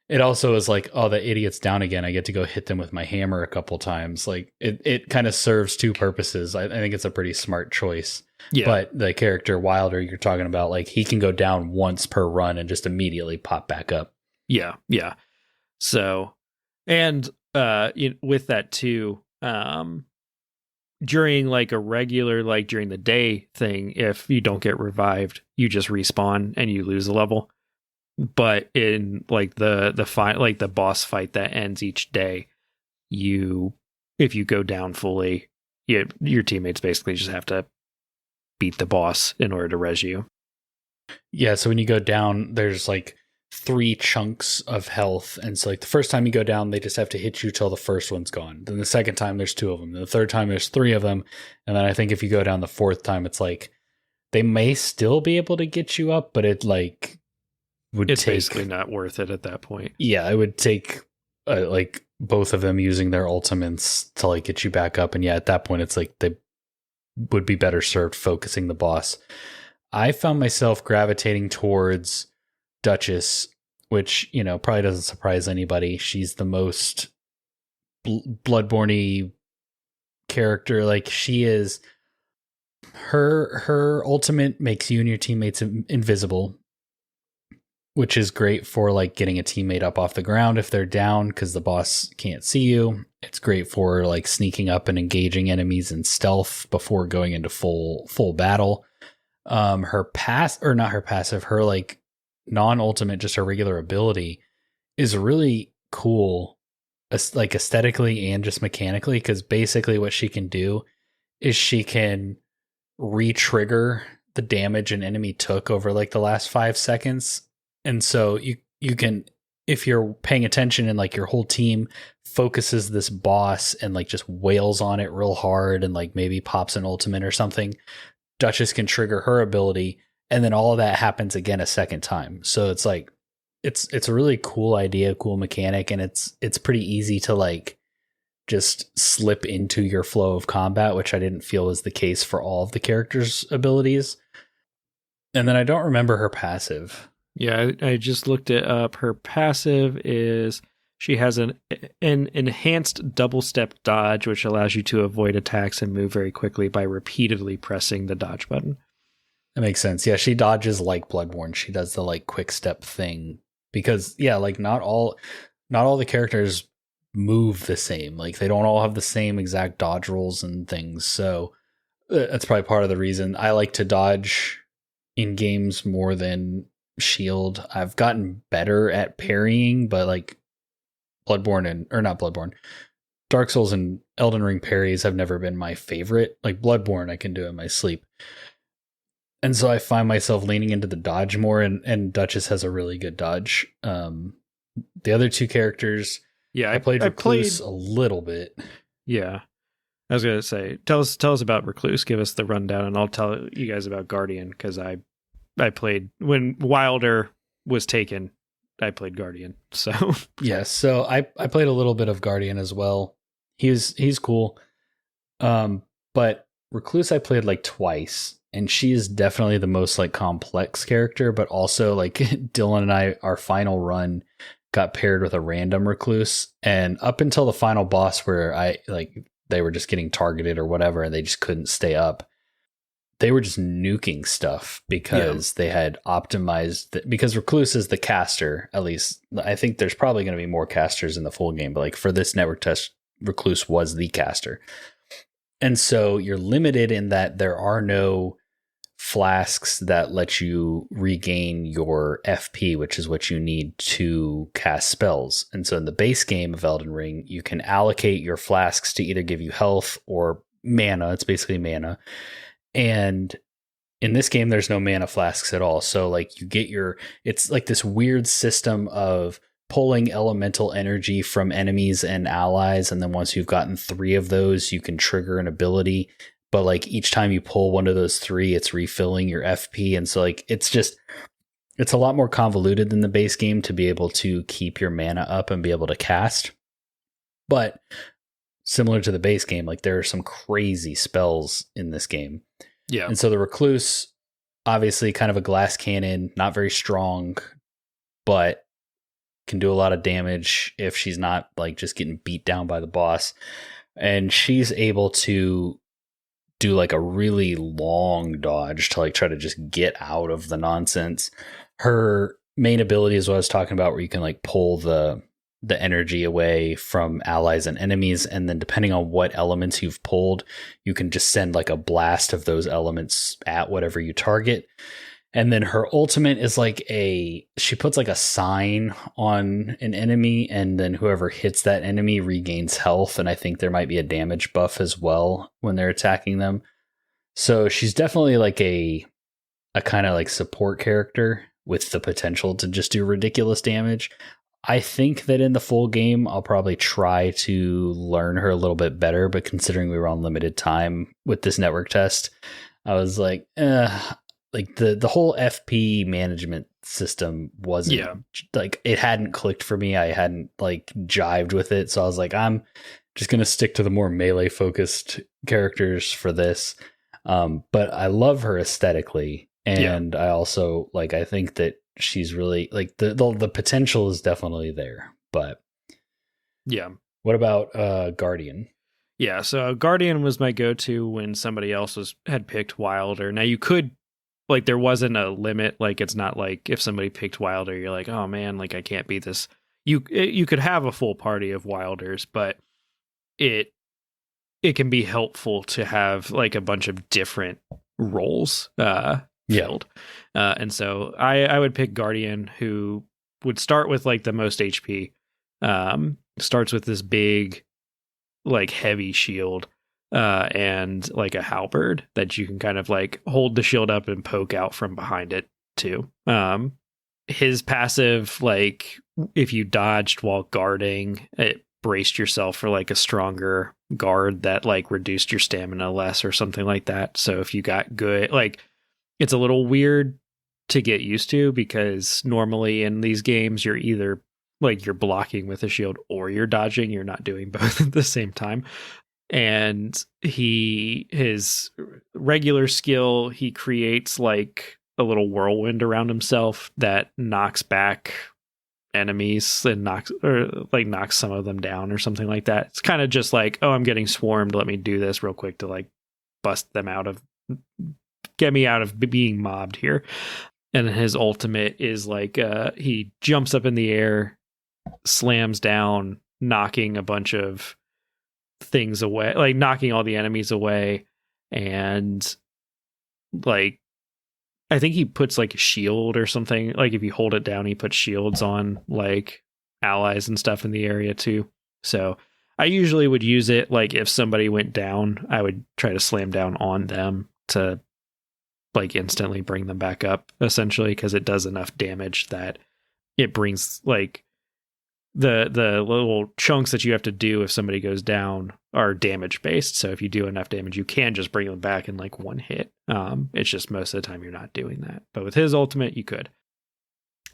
it also is like, oh, the idiot's down again, I get to go hit them with my hammer a couple times. Like it kind of serves 2 purposes. I think it's a pretty smart choice. Yeah. But the character Wilder you're talking about, like he can go down once per run and just immediately pop back up. Yeah. So, and with that too, during like a regular, like during the day thing, if you don't get revived, you just respawn and you lose a level. But in like the fight, like the boss fight that ends each day, if you go down fully, your teammates basically just have to beat the boss in order to res you. Yeah, so when you go down, there's like 3 chunks of health, and so like the first time you go down, they just have to hit you till the first one's gone. Then the second time there's 2 of them. Then the third time there's 3 of them, and then I think if you go down the 4th time, it's like they may still be able to get you up, but it like it's basically not worth it at that point. Yeah, it would take like both of them using their ultimates to like get you back up, and yeah, at that point it's like they would be better served focusing the boss. I found myself gravitating towards Duchess, which, you know, probably doesn't surprise anybody. She's the most Bloodborne-y character. Like she is, her ultimate makes you and your teammates invisible, which is great for like getting a teammate up off the ground if they're down because the boss can't see you. It's great for like sneaking up and engaging enemies in stealth before going into full battle. Her like non-ultimate, just her regular ability is really cool, like aesthetically and just mechanically, because basically what she can do is she can re-trigger the damage an enemy took over like the last 5 seconds. And so you can, if you're paying attention and like your whole team focuses this boss and like just wails on it real hard and like maybe pops an ultimate or something, Duchess can trigger her ability, and then all of that happens again a second time. So it's like it's a really cool idea, cool mechanic, and it's pretty easy to like just slip into your flow of combat, which I didn't feel was the case for all of the characters' abilities. And then I don't remember her passive. Yeah, I just looked it up. Her passive is she has an enhanced double step dodge, which allows you to avoid attacks and move very quickly by repeatedly pressing the dodge button. That makes sense. Yeah, she dodges like Bloodborne. She does the like quick step thing because yeah, like not all the characters move the same. Like they don't all have the same exact dodge rolls and things. So that's probably part of the reason I like to dodge in games more than shield. I've gotten better at parrying, but like Dark Souls and Elden Ring parries have never been my favorite. Like Bloodborne, I can do in my sleep. And so I find myself leaning into the dodge more, and Duchess has a really good dodge. The other two characters, yeah, I played Recluse a little bit. Yeah. I was going to say, tell us about Recluse, give us the rundown, and I'll tell you guys about Guardian, because I played, when Wilder was taken, I played Guardian, so. Yeah, so I played a little bit of Guardian as well. He's cool. But Recluse I played like twice, and she is definitely the most like complex character, but also like Dylan and I, our final run got paired with a random Recluse, and up until the final boss where they were just getting targeted or whatever, and they just couldn't stay up. They were just nuking stuff because they had optimized because Recluse is the caster. At least I think there's probably going to be more casters in the full game, but like for this network test, Recluse was the caster. And so you're limited in that there are no flasks that let you regain your FP, which is what you need to cast spells. And so in the base game of Elden Ring, you can allocate your flasks to either give you health or mana. It's basically mana. And in this game, there's no mana flasks at all. So like it's like this weird system of pulling elemental energy from enemies and allies. And then once you've gotten 3 of those, you can trigger an ability. But like each time you pull one of those 3, it's refilling your FP. And so like it's a lot more convoluted than the base game to be able to keep your mana up and be able to cast. But similar to the base game, like there are some crazy spells in this game. Yeah. And so the Recluse, obviously kind of a glass cannon, not very strong, but can do a lot of damage if she's not like just getting beat down by the boss. And she's able to do like a really long dodge to like try to just get out of the nonsense. Her main ability is what I was talking about, where you can like pull the energy away from allies and enemies, and then depending on what elements you've pulled, you can just send like a blast of those elements at whatever you target. And then her ultimate is like she puts like a sign on an enemy, and then whoever hits that enemy regains health, and I think there might be a damage buff as well when they're attacking them. So she's definitely like a kind of like support character with the potential to just do ridiculous damage. I think that in the full game, I'll probably try to learn her a little bit better, but considering we were on limited time with this network test, I was like, like the whole FP management system wasn't like, it hadn't clicked for me. I hadn't like jived with it. So I was like, I'm just going to stick to the more melee focused characters for this. But I love her aesthetically. And I also like, I think that she's really like the potential is definitely there. But what about Guardian? Yeah, so Guardian was my go-to when somebody else had picked Wilder. Now you could, like, there wasn't a limit. Like, it's not like if somebody picked Wilder, you're like, oh man, like I can't beat this. You could have a full party of Wilders, but it can be helpful to have like a bunch of different roles filled. And so I would pick Guardian, who would start with like the most HP. Starts with this big, like heavy shield, and like a halberd that you can kind of like hold the shield up and poke out from behind it too. His passive, like if you dodged while guarding, it braced yourself for like a stronger guard that like reduced your stamina less or something like that. So if you got good, like it's a little weird to get used to, because normally in these games you're either like you're blocking with a shield or you're dodging. You're not doing both at the same time. And his regular skill, he creates like a little whirlwind around himself that knocks back enemies and knocks some of them down or something like that. It's kind of just like, oh, I'm getting swarmed. Let me do this real quick to like get me out of being mobbed here. And his ultimate is like he jumps up in the air, slams down, knocking a bunch of things away, like knocking all the enemies away, and like I think he puts like a shield or something. Like if you hold it down, he puts shields on like allies and stuff in the area too. So I usually would use it like if somebody went down, I would try to slam down on them to like instantly bring them back up, essentially, because it does enough damage that it brings like the little chunks that you have to do if somebody goes down are damage based. So if you do enough damage, you can just bring them back in like one hit. It's just most of the time you're not doing that. But with his ultimate, you could.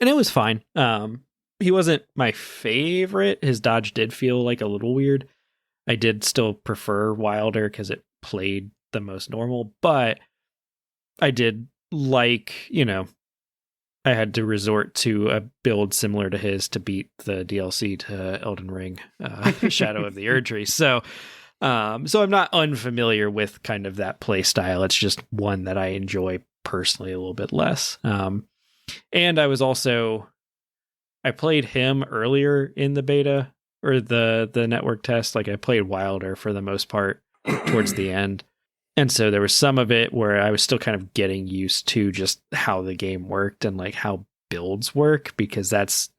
And it was fine. He wasn't my favorite. His dodge did feel like a little weird. I did still prefer Wilder because it played the most normal, but I did like, I had to resort to a build similar to his to beat the DLC to Elden Ring, Shadow of the Erdtree. So I'm not unfamiliar with kind of that play style. It's just one that I enjoy personally a little bit less. And I played him earlier in the beta or the network test. Like I played Wilder for the most part towards the end. And so there was some of it where I was still kind of getting used to just how the game worked and like how builds work, because that's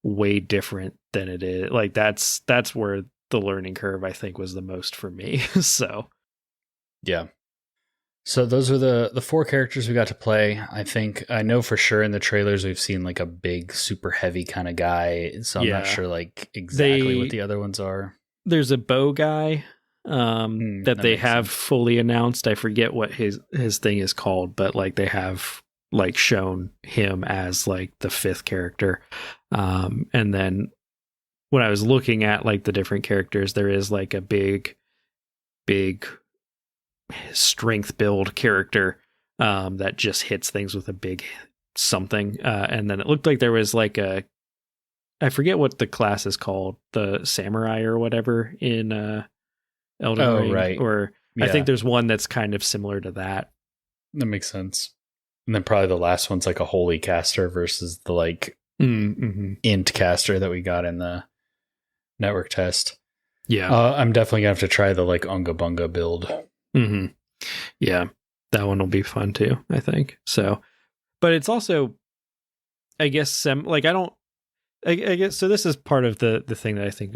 way different than it is. Like that's where the learning curve I think was the most for me. So yeah. So those are the 4 characters we got to play. I know for sure in the trailers we've seen like a big, super heavy kind of guy. So I'm not sure like exactly what the other ones are. There's a bow guy that they have fully announced. I forget what his thing is called, but like they have like shown him as like the 5th character. And then when I was looking at like the different characters, there is like a big strength build character that just hits things with a big something. And then it looked like there was like I forget what the class is called, the samurai or whatever in Elden Ring, right. Or yeah. I think there's one that's kind of similar to that. That makes sense. And then probably the last one's like a holy caster versus the like int caster that we got in the network test. Yeah. I'm definitely gonna have to try the like Unga Bunga build. Mm-hmm. Yeah, that one will be fun too, I think. So, but it's also, I guess, I guess, so this is part of the thing that I think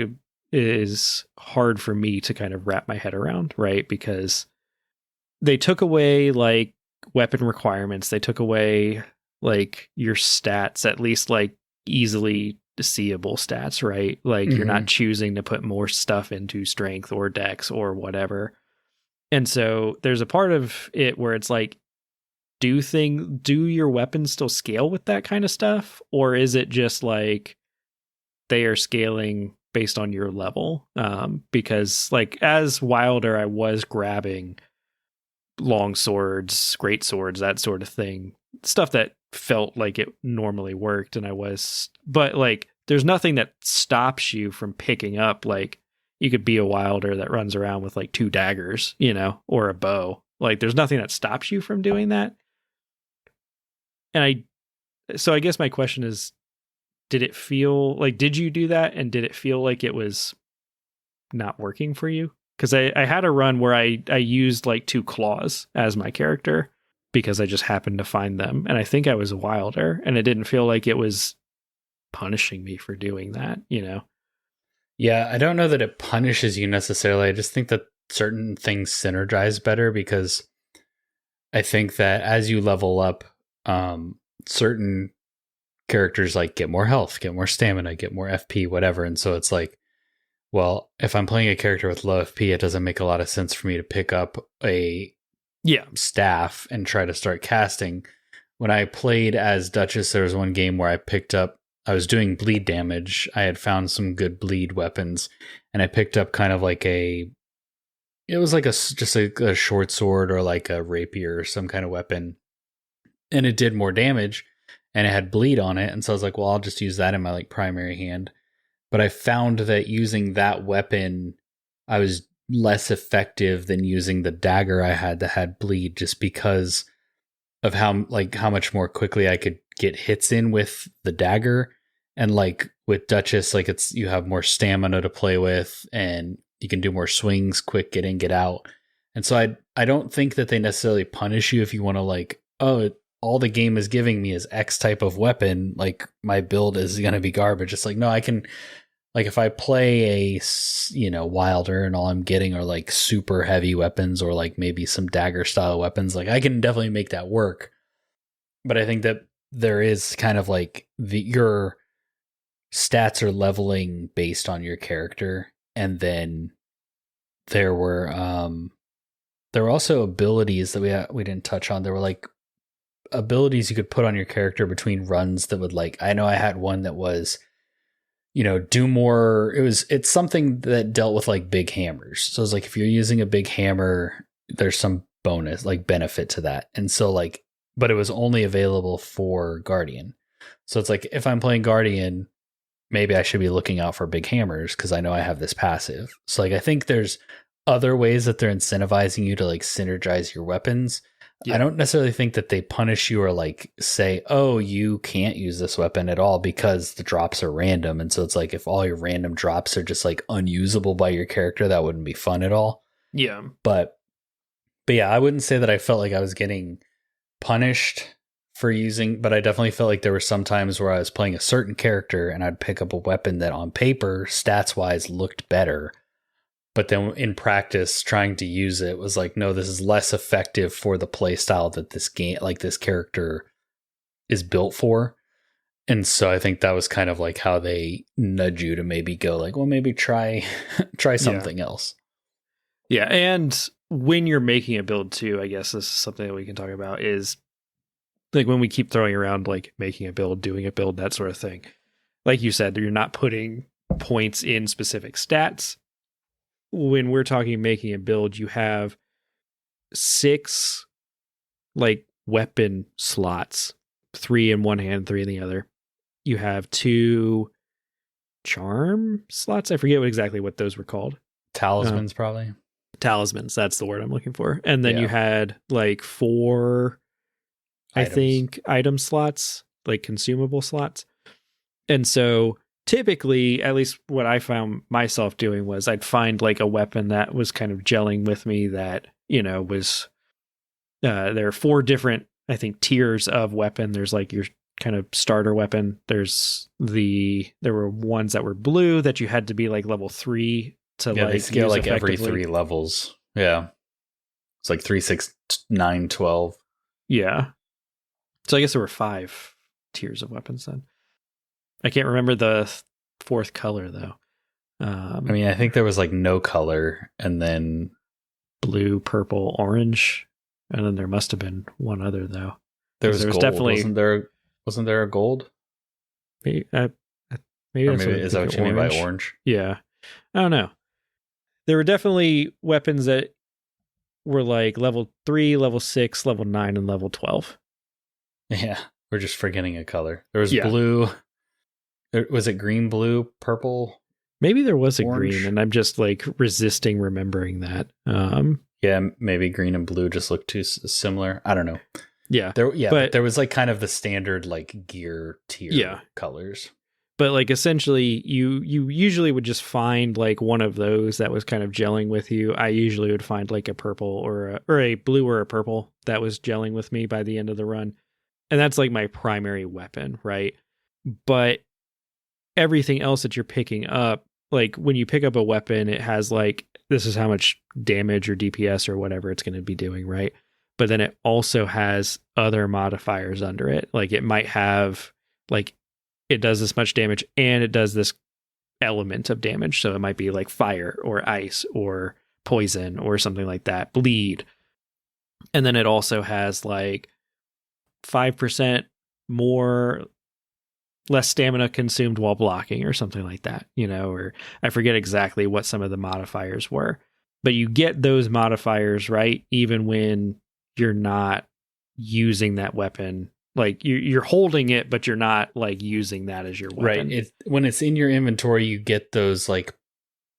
is hard for me to kind of wrap my head around, right? Because they took away like weapon requirements. They took away like your stats, at least like easily seeable stats, right? Like you're not choosing to put more stuff into strength or dex or whatever. And so there's a part of it where it's like, do your weapons still scale with that kind of stuff? Or is it just like they are scaling based on your level? Because like as Wilder, I was grabbing long swords, great swords, that sort of thing, stuff that felt like it normally worked. But like, there's nothing that stops you from picking up, like you could be a Wilder that runs around with like 2 daggers, or a bow. Like there's nothing that stops you from doing that. And so I guess my question is, did you do that? And did it feel like it was not working for you? Because I had a run where I used like 2 claws as my character because I just happened to find them. And I think I was a Wilder, and it didn't feel like it was punishing me for doing that, Yeah, I don't know that it punishes you necessarily. I just think that certain things synergize better, because I think that as you level up, certain characters like get more health, get more stamina, get more FP, whatever. And so it's like, well, if I'm playing a character with low FP, it doesn't make a lot of sense for me to pick up a staff and try to start casting. When I played as Duchess, there was one game where I was doing bleed damage. I had found some good bleed weapons, and I picked up kind of like it was like just a short sword or like a rapier or some kind of weapon. and it did more damage, and it had bleed on it. And so I was like, well, I'll just use that in my like primary hand. But I found that using that weapon, I was less effective than using the dagger I had that had bleed, just because of how much more quickly I could get hits in with the dagger. And like with Duchess, like you have more stamina to play with, and you can do more swings, quick get in, get out. And so I don't think that they necessarily punish you if you want to like, oh, all the game is giving me is X type of weapon, like my build is going to be garbage. It's like, no, I can, like if I play a, Wilder and all I'm getting are like super heavy weapons or like maybe some dagger style weapons, like I can definitely make that work. But I think that there is kind of like your stats are leveling based on your character. And then there were also abilities that we didn't touch on. There were like abilities you could put on your character between runs that would like, I know I had one that was, do more. It's something that dealt with like big hammers. So it's like, if you're using a big hammer, there's some bonus, like benefit to that. And so like, but it was only available for Guardian. So it's like, if I'm playing Guardian, maybe I should be looking out for big hammers because I know I have this passive. So like, I think there's other ways that they're incentivizing you to like synergize your weapons. Yeah. I don't necessarily think that they punish you or like say, oh, you can't use this weapon at all because the drops are random. And so it's like, if all your random drops are just like unusable by your character, that wouldn't be fun at all. Yeah. But yeah, I wouldn't say that I felt like I was getting punished for using, but I definitely felt like there were some times where I was playing a certain character and I'd pick up a weapon that on paper, stats wise, looked better. But then in practice, trying to use it was like, no, this is less effective for the play style that this game, like this character is built for. And so I think that was kind of like how they nudge you to maybe go like, well, maybe try something else. Yeah. And when you're making a build too, I guess this is something that we can talk about is like when we keep throwing around like making a build, doing a build, that sort of thing. Like you said, you're not putting points in specific stats. When we're talking making a build, you have 6 like weapon slots, 3 in one hand, 3 in the other. You have 2 charm slots. I forget exactly what those were called. Talismans, probably. Talismans, that's the word I'm looking for. And then you had like 4, items. I think, item slots, like consumable slots. And so typically, at least what I found myself doing was I'd find like a weapon that was kind of gelling with me that, was, there are 4 different, I think, tiers of weapon. There's like your kind of starter weapon. There were ones that were blue that you had to be like level 3 to like they scale like every 3 levels. Yeah. It's like 3, 6, 9, 12. Yeah. So I guess there were 5 tiers of weapons then. I can't remember the 4th color though. I think there was like no color, and then blue, purple, orange, and then there must have been one other though. There was gold. Definitely wasn't there a gold? Maybe is that what you mean by orange? Yeah, I don't know. There were definitely weapons that were like level 3, level 6, level 9, and level 12. Yeah, we're just forgetting a color. There was blue. Was it green, blue, purple? Maybe there was orange? A green, and I'm just like resisting remembering that. Yeah, maybe green and blue just look too similar. I don't know. Yeah, but there was like kind of the standard like gear tier colors. But like essentially, you usually would just find like one of those that was kind of gelling with you. I usually would find like a purple or a blue or a purple that was gelling with me by the end of the run, and that's like my primary weapon, right? But everything else that you're picking up, like when you pick up a weapon, it has like, this is how much damage or DPS or whatever it's going to be doing, right? But then it also has other modifiers under it. Like it might have like, it does this much damage and it does this element of damage. So it might be like fire or ice or poison or something like that, bleed. And then it also has like 5% less stamina consumed while blocking or something like that, or I forget exactly what some of the modifiers were, but you get those modifiers, right? Even when you're not using that weapon. Like you're holding it, but you're not like using that as your weapon. Right. When it's in your inventory, you get those like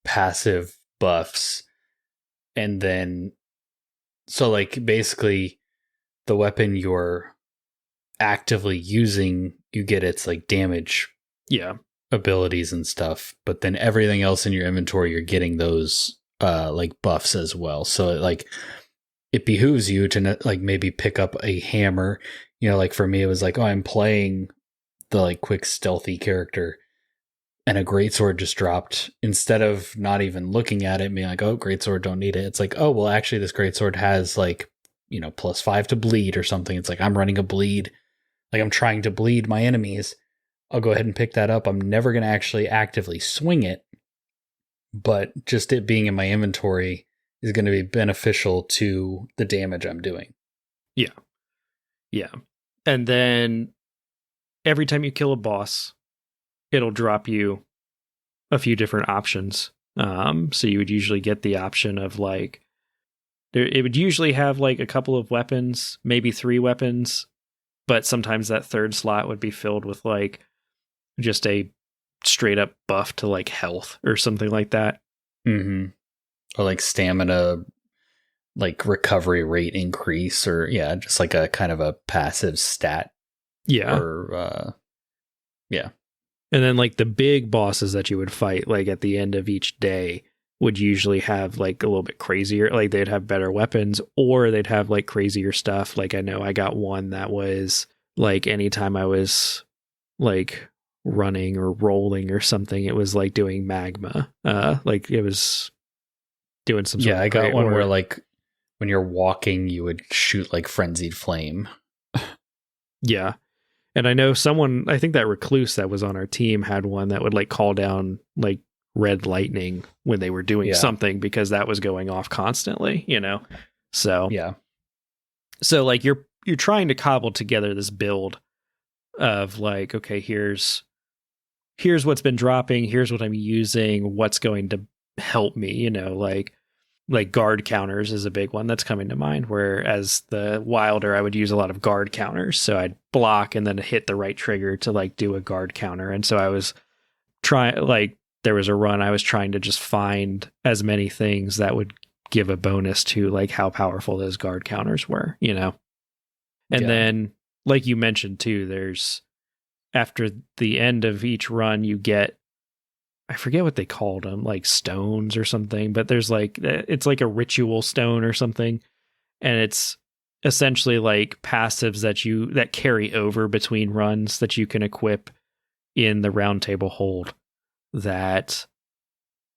passive buffs. And then, so like basically the weapon you're actively using, you get its like damage abilities and stuff. But then everything else in your inventory, you're getting those like buffs as well. So like it behooves you to like maybe pick up a hammer. You know, like for me, it was like, oh, I'm playing the like quick stealthy character and a greatsword just dropped. Instead of not even looking at it and being like, oh, greatsword, don't need it. It's like, oh, well, actually this greatsword has like, you know, +5 to bleed or something. It's like, I'm running a bleed. Like I'm trying to bleed my enemies. I'll go ahead and pick that up. I'm never going to actually actively swing it, but just it being in my inventory is going to be beneficial to the damage I'm doing. Yeah. Yeah. And then every time you kill a boss, it'll drop you a few different options. So you would usually get the option of like, it would usually have like a couple of weapons, maybe 3 weapons, but sometimes that third slot would be filled with like just a straight up buff to like health or something like that. Mm-hmm. Or like stamina, like recovery rate increase, or just like a kind of a passive stat. Yeah. Or yeah. And then like the big bosses that you would fight like at the end of each day would usually have like a little bit crazier, like they'd have better weapons or they'd have like crazier stuff. Like I know I got one that was like anytime I was like running or rolling or something, it was like doing magma. Like it was doing some sort of I got one where like when you're walking you would shoot like frenzied flame. Yeah. And I know someone, I think that recluse that was on our team had one that would like call down like red lightning when they were doing something because that was going off constantly, you know? So, so like you're trying to cobble together this build of like, okay, here's what's been dropping. Here's what I'm using. What's going to help me, you know, like guard counters is a big one that's coming to mind, where as the wilder, I would use a lot of guard counters. So I'd block and then hit the right trigger to like do a guard counter. And so I was trying, like there was a run, I was trying to just find as many things that would give a bonus to like how powerful those guard counters were, you know? And then like you mentioned too, there's after the end of each run, you get, I forget what they called them, like stones or something, but there's like, it's like a ritual stone or something. And it's essentially like passives that carry over between runs that you can equip in the round table hold that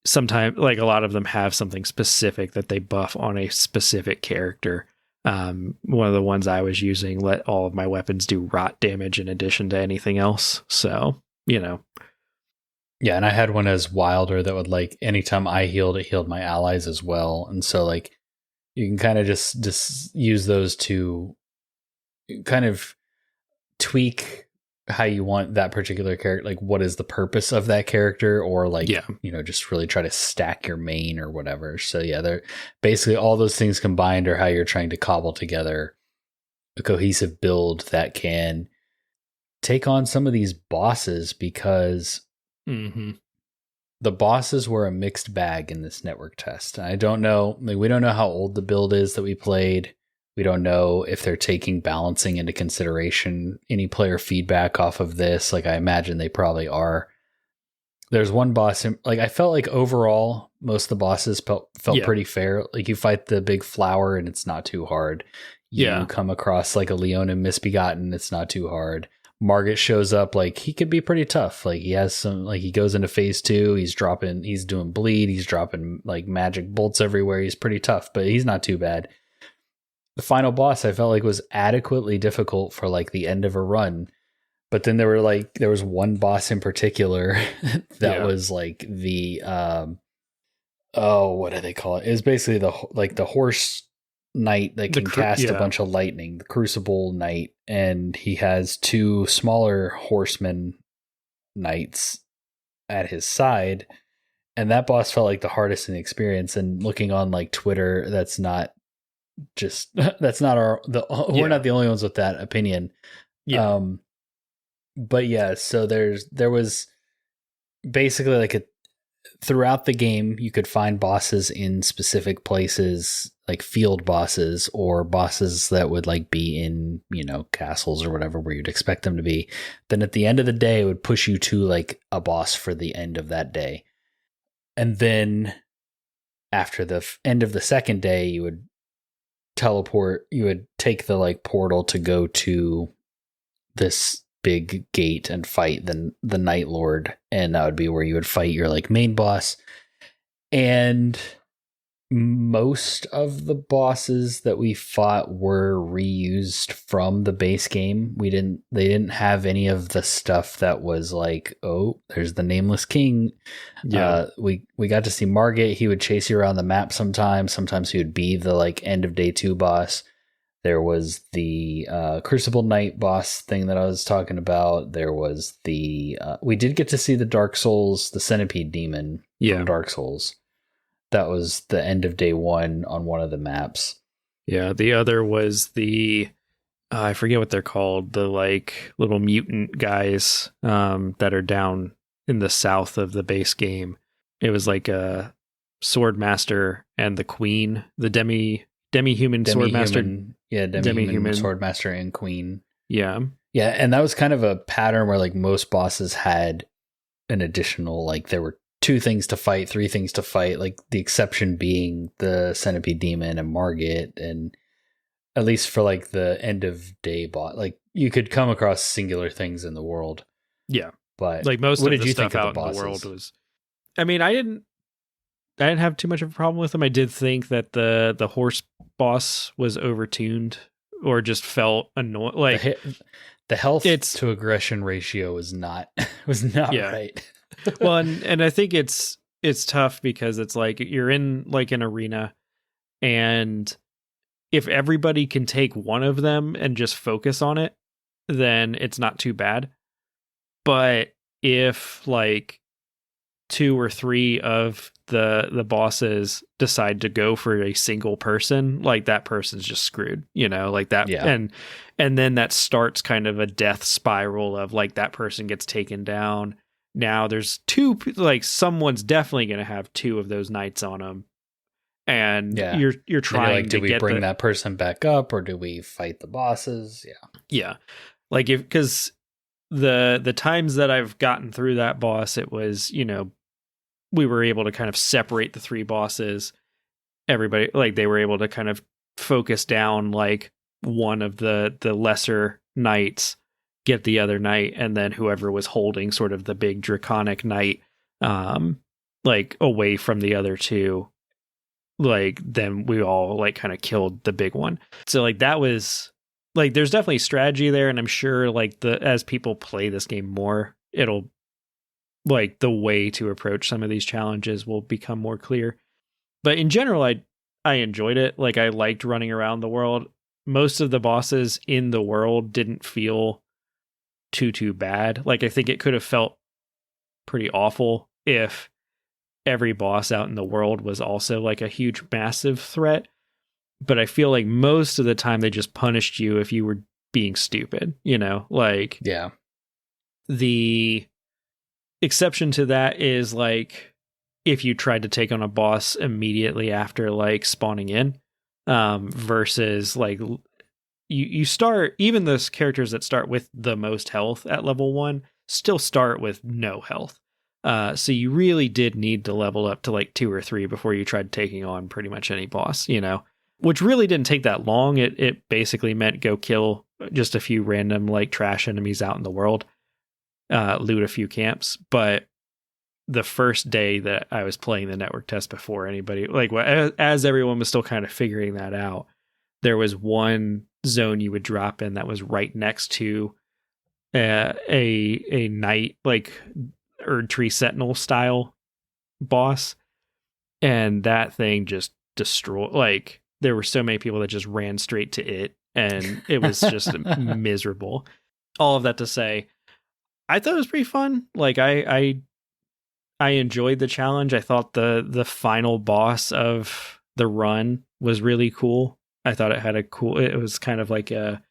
sometimes like a lot of them have something specific that they buff on a specific character. One of the ones I was using let all of my weapons do rot damage in addition to anything else. So, you know. Yeah, and I had one as wilder that would like anytime I healed, it healed my allies as well. And so like you can kind of just use those to kind of tweak how you want that particular character, like what is the purpose of that character, or like you know, just really try to stack your main or whatever. So they're basically all those things combined are how you're trying to cobble together a cohesive build that can take on some of these bosses, because the bosses were a mixed bag in this network test. I don't know, like we don't know how old the build is that we played. We don't know if they're taking balancing into consideration, any player feedback off of this. Like I imagine they probably are. There's one boss, like I felt like overall most of the bosses felt pretty fair. Like you fight the big flower and it's not too hard. You come across like a Leona Misbegotten, it's not too hard. Margit shows up, like he could be pretty tough. Like he has some, like he goes into phase 2, he's doing bleed, he's dropping like magic bolts everywhere. He's pretty tough, but he's not too bad. The final boss I felt like was adequately difficult for like the end of a run. But then there was one boss in particular that was like the what do they call it? It was basically the horse knight that can cast a bunch of lightning, the Crucible Knight, and he has 2 smaller horsemen knights at his side, and that boss felt like the hardest in the experience. And looking on like Twitter, that's not just that's not we're not the only ones with that opinion. Yeah. But yeah, so there was basically like throughout the game, you could find bosses in specific places, like field bosses or bosses that would like be in, castles or whatever where you'd expect them to be. Then at the end of the day, it would push you to like a boss for the end of that day. And then after the end of the second day, you would take the like portal to go to this big gate and fight the Night Lord, and that would be where you would fight your like main boss. And most of the bosses that we fought were reused from the base game. They didn't have any of the stuff that was like, oh, there's the Nameless King. Yeah. We got to see Margit. He would chase you around the map sometimes he would be the like end of day 2 boss. There was the Crucible Knight boss thing that I was talking about. There was we did get to see the Dark Souls, the Centipede Demon from Dark Souls. That was the end of day 1 on one of the maps. Yeah, the other was I forget what they're called, the like little mutant guys that are down in the south of the base game. It was like a Swordmaster and the Queen, the demi-human Swordmaster. Yeah, demi-human Swordmaster and Queen. Yeah. Yeah, and that was kind of a pattern where like most bosses had an additional, like there were 2 things to fight, 3 things to fight, like the exception being the Centipede Demon and Margit, and at least for like the end of day boss, like you could come across singular things in the world. Yeah. But like most what of did the you stuff think out of the in bosses? the world was, I mean, I didn't have too much of a problem with them. I did think that the horse boss was overtuned or just felt annoying. Like the health to aggression ratio was not right. Well, and I think it's tough because it's like you're in like an arena, and if everybody can take one of them and just focus on it, then it's not too bad. But if like 2 or 3 of the bosses decide to go for a single person, like that person's just screwed, like that. Yeah. And then that starts kind of a death spiral of like that person gets taken down. Now there's 2, like someone's definitely going to have 2 of those knights on them. And you're trying like, to do we bring that person back up or do we fight the bosses? Yeah. Yeah. Like because the times that I've gotten through that boss, it was, we were able to kind of separate the 3 bosses. Everybody, like they were able to kind of focus down like one of the lesser knights, get the other knight, and then whoever was holding sort of the big draconic knight, like away from the other 2, like then we all like kind of killed the big one. So like that was like, there's definitely strategy there, and I'm sure like as people play this game more, it'll like the way to approach some of these challenges will become more clear. But in general, I enjoyed it. Like I liked running around the world. Most of the bosses in the world didn't feel too bad. Like I think it could have felt pretty awful if every boss out in the world was also like a huge massive threat. But I feel like most of the time they just punished you if you were being stupid, like yeah. The exception to that is like if you tried to take on a boss immediately after like spawning in, versus like you start, even those characters that start with the most health at level 1 still start with no health. So you really did need to level up to like 2 or 3 before you tried taking on pretty much any boss, which really didn't take that long. It basically meant go kill just a few random like trash enemies out in the world, loot a few camps. But the first day that I was playing the network test before anybody, like as everyone was still kind of figuring that out, there was one zone you would drop in that was right next to a knight, like Erd Tree Sentinel style boss. And that thing just destroyed, like there were so many people that just ran straight to it, and it was just miserable. All of that to say, I thought it was pretty fun. Like I enjoyed the challenge. I thought the final boss of the run was really cool. I thought it had it was kind of like a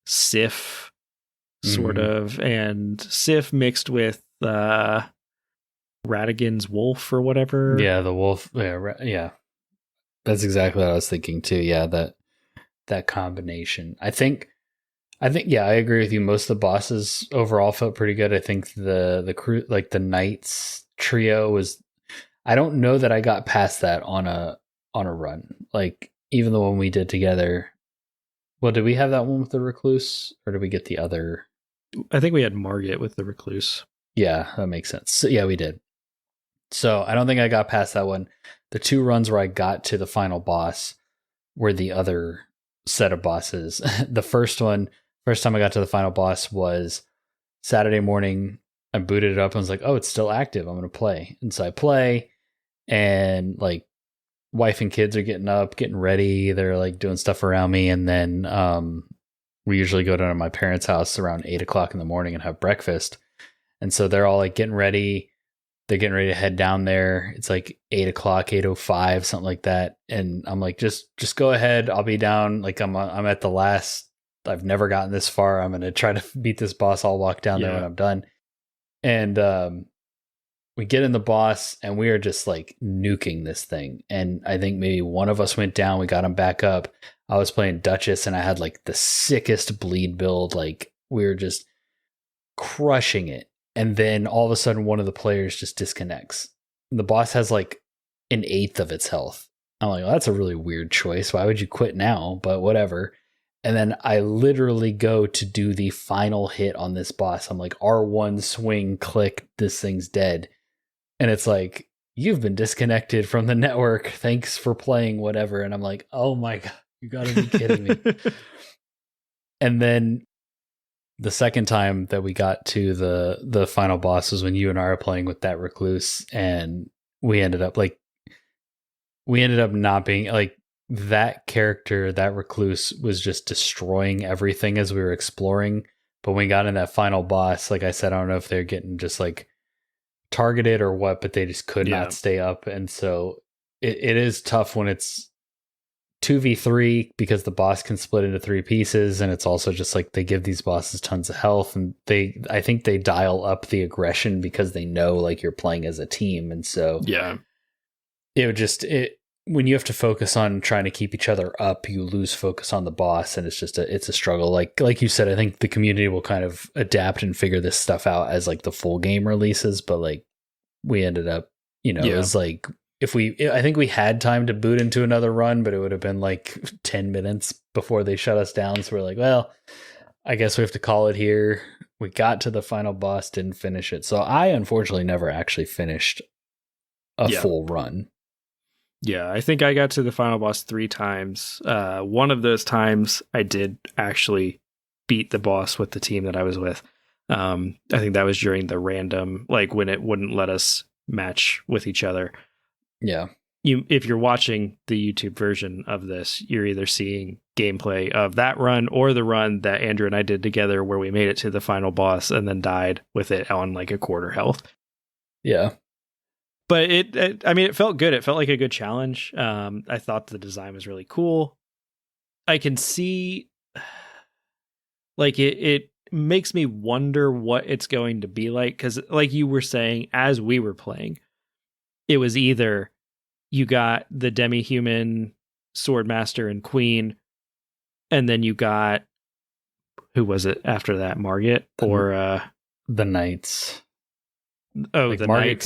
Sif sort of, and Sif mixed with Radigan's wolf or whatever. Yeah, the wolf. Yeah. That's exactly what I was thinking too. Yeah, that combination. I think yeah, I agree with you. Most of the bosses overall felt pretty good. I think the crew, like the Knights trio, was, I don't know that I got past that on a run. Like even the one we did together. Well, did we have that one with the recluse, or did we get the other? I think we had Margit with the recluse. Yeah, that makes sense. So, yeah, we did. So I don't think I got past that one. The 2 runs where I got to the final boss were the other set of bosses. The first time I got to the final boss was Saturday morning. I booted it up and was like, oh, it's still active. I'm going to play. And so I play, and like wife and kids are getting up, getting ready. They're like doing stuff around me. And then we usually go down to my parents' house around 8:00 in the morning and have breakfast. And so they're all like getting ready. They're getting ready to head down there. It's like 8:00, 8:05, something like that. And I'm like, just go ahead. I'll be down. Like I'm at the last. I've never gotten this far. I'm going to try to beat this boss. I'll walk down there when I'm done. And we get in the boss, and we are just like nuking this thing. And I think maybe one of us went down. We got him back up. I was playing Duchess, and I had like the sickest bleed build. Like we were just crushing it. And then all of a sudden, one of the players just disconnects. The boss has like 1/8 of its health. I'm like, well, that's a really weird choice. Why would you quit now? But whatever. And then I literally go to do the final hit on this boss. I'm like, R1 swing, click, this thing's dead. And it's like, you've been disconnected from the network. Thanks for playing, whatever. And I'm like, oh my God, you gotta be kidding me. And then the second time that we got to the final boss was when you and I were playing with that recluse, and we ended up not being like, that character, that recluse was just destroying everything as we were exploring. But when we got in that final boss, like I said, I don't know if they're getting just like targeted or what, but they just could not stay up. And so it is tough when it's 2v3, because the boss can split into 3 pieces. And it's also just like they give these bosses tons of health, and I think they dial up the aggression because they know like you're playing as a team. And so when you have to focus on trying to keep each other up, you lose focus on the boss, and it's a struggle. Like you said, I think the community will kind of adapt and figure this stuff out as like the full game releases. But like we ended up, it was like, I think we had time to boot into another run, but it would have been like 10 minutes before they shut us down. So we're like, well, I guess we have to call it here. We got to the final boss, didn't finish it. So I unfortunately never actually finished a full run. Yeah, I think I got to the final boss 3 times. One of those times I did actually beat the boss with the team that I was with. I think that was during the random, like when it wouldn't let us match with each other. Yeah. If you're watching the YouTube version of this, you're either seeing gameplay of that run or the run that Andrew and I did together where we made it to the final boss and then died with it on like a quarter health. Yeah. But it felt good. It felt like a good challenge. I thought the design was really cool. I can see, like, it makes me wonder what it's going to be like. Because, like you were saying, as we were playing, it was either you got the demi-human swordmaster and queen, and then you got, who was it after that? Margit or the knights? Oh, like the Margit knights.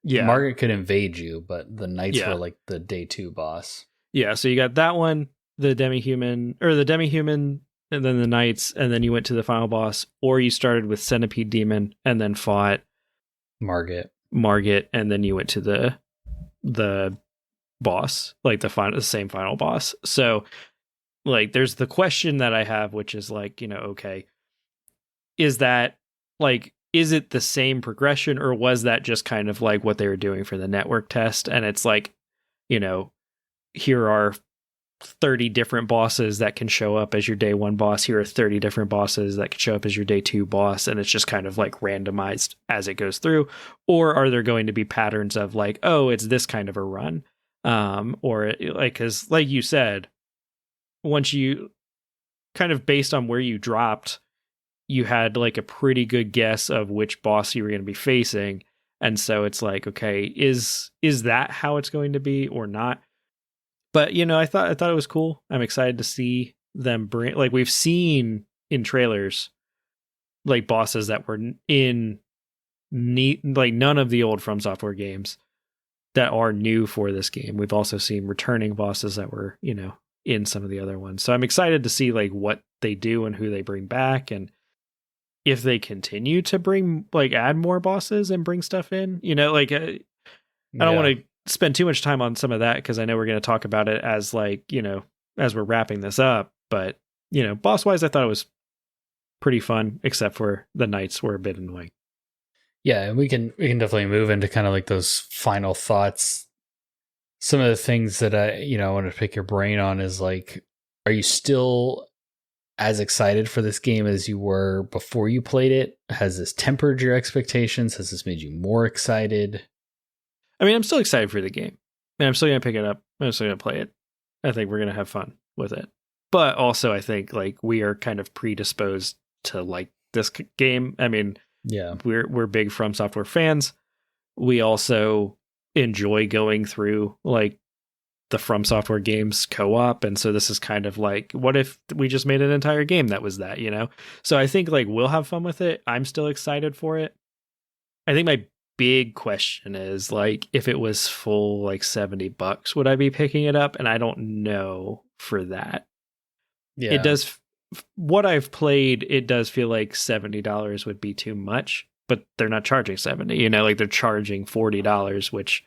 Margit could invade you, but the knights were like the day 2 boss. Yeah, so you got that one, the demi-human, and then the knights, and then you went to the final boss, or you started with Centipede Demon and then fought Margit, and then you went to the boss, like the same final boss. So, like, there's the question that I have, which is like, okay, is that like, is it the same progression, or was that just kind of like what they were doing for the network test? And it's like, here are 30 different bosses that can show up as your day 1 boss. Here are 30 different bosses that can show up as your day 2 boss. And it's just kind of like randomized as it goes through. Or are there going to be patterns of like, oh, it's this kind of a run? Or like, because like you said, once you kind of based on where you dropped, you had like a pretty good guess of which boss you were going to be facing. And so it's like, okay, is that how it's going to be or not? But I thought it was cool. I'm excited to see them bring, like, we've seen in trailers like bosses that were in neat, like none of the old From Software games that are new for this game. We've also seen returning bosses that were, in some of the other ones. So I'm excited to see like what they do and who they bring back, and if they continue to bring, like, add more bosses and bring stuff in, like, I don't want to spend too much time on some of that because I know we're going to talk about it as like, as we're wrapping this up. But, boss wise, I thought it was pretty fun, except for the knights were a bit annoying. Yeah, and we can definitely move into kind of like those final thoughts. Some of the things that I want to pick your brain on is like, are you still as excited for this game as you were before you played it? Has this tempered your expectations? Has this made you more excited? I mean, I'm still excited for the game, and I'm still going to pick it up. I'm still going to play it. I think we're going to have fun with it. But also, I think like we are kind of predisposed to like this game. I mean, yeah, we're big From Software fans. We also enjoy going through like the From Software games co-op, and so this is kind of like, what if we just made an entire game that was that, So I think like we'll have fun with it. I'm still excited for it. I think my big question is like, if it was full like $70, would I be picking it up? And I don't know for that. Yeah, it does. What I've played, it does feel like $70 would be too much, but they're not charging 70. Like they're charging $40, which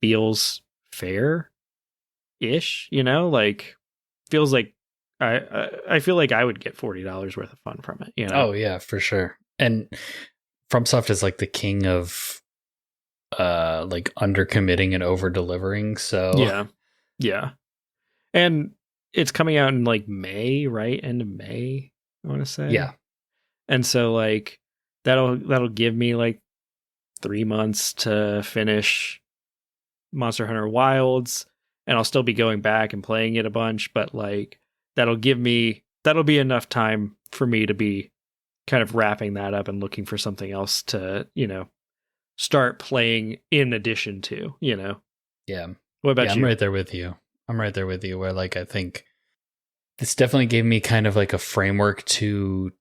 feels fair. Ish, like feels like I feel like I would get $40 worth of fun from it. Oh yeah, for sure. And FromSoft is like the king of like undercommitting and over delivering. So yeah, and it's coming out in like May, right? End of May, I want to say. Yeah, and so like that'll give me like 3 months to finish Monster Hunter Wilds. And I'll still be going back and playing it a bunch, but like that'll be enough time for me to be kind of wrapping that up and looking for something else to, start playing in addition to, Yeah. What about you? I'm right there with you. Where like, I think this definitely gave me kind of like a framework to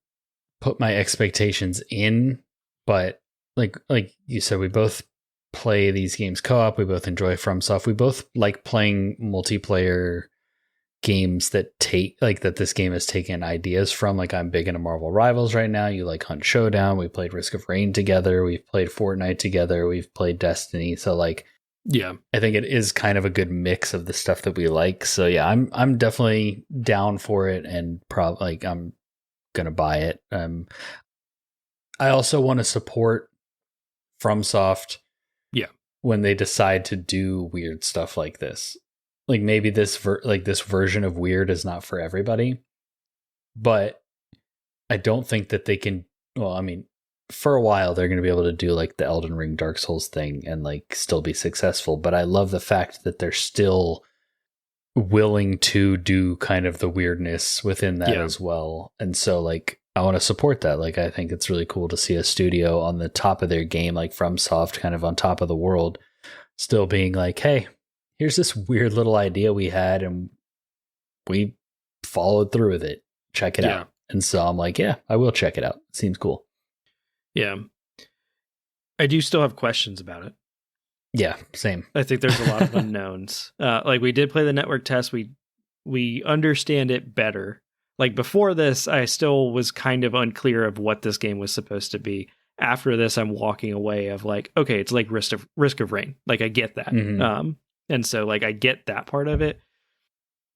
put my expectations in, but like you said, we both play these games co-op. We both enjoy FromSoft. We both like playing multiplayer games that this game has taken ideas from. Like, I'm big into Marvel Rivals right now. You like Hunt Showdown. We played Risk of Rain together. We've played Fortnite together. We've played Destiny. So like, yeah, I think it is kind of a good mix of the stuff that we like. So yeah, I'm definitely down for it, and I'm gonna buy it. I also want to support FromSoft. Yeah, when they decide to do weird stuff like this, like maybe this version of weird is not for everybody, but I don't think that they can. Well, I mean, for a while they're going to be able to do like the Elden Ring Dark Souls thing and like still be successful. But I love the fact that they're still willing to do kind of the weirdness within that as well. And so like, I want to support that. Like, I think it's really cool to see a studio on the top of their game, like FromSoft, kind of on top of the world, still being like, hey, here's this weird little idea we had and we followed through with it. Check it out. And so I'm like, yeah, I will check it out. It seems cool. Yeah. I do still have questions about it. Yeah, same. I think there's a lot of unknowns. Like, we did play the network test. We understand it better. Like, before this, I still was kind of unclear of what this game was supposed to be. After this, I'm walking away of like, okay, it's like Risk of Rain. Like, I get that. Mm-hmm. And so like, I get that part of it.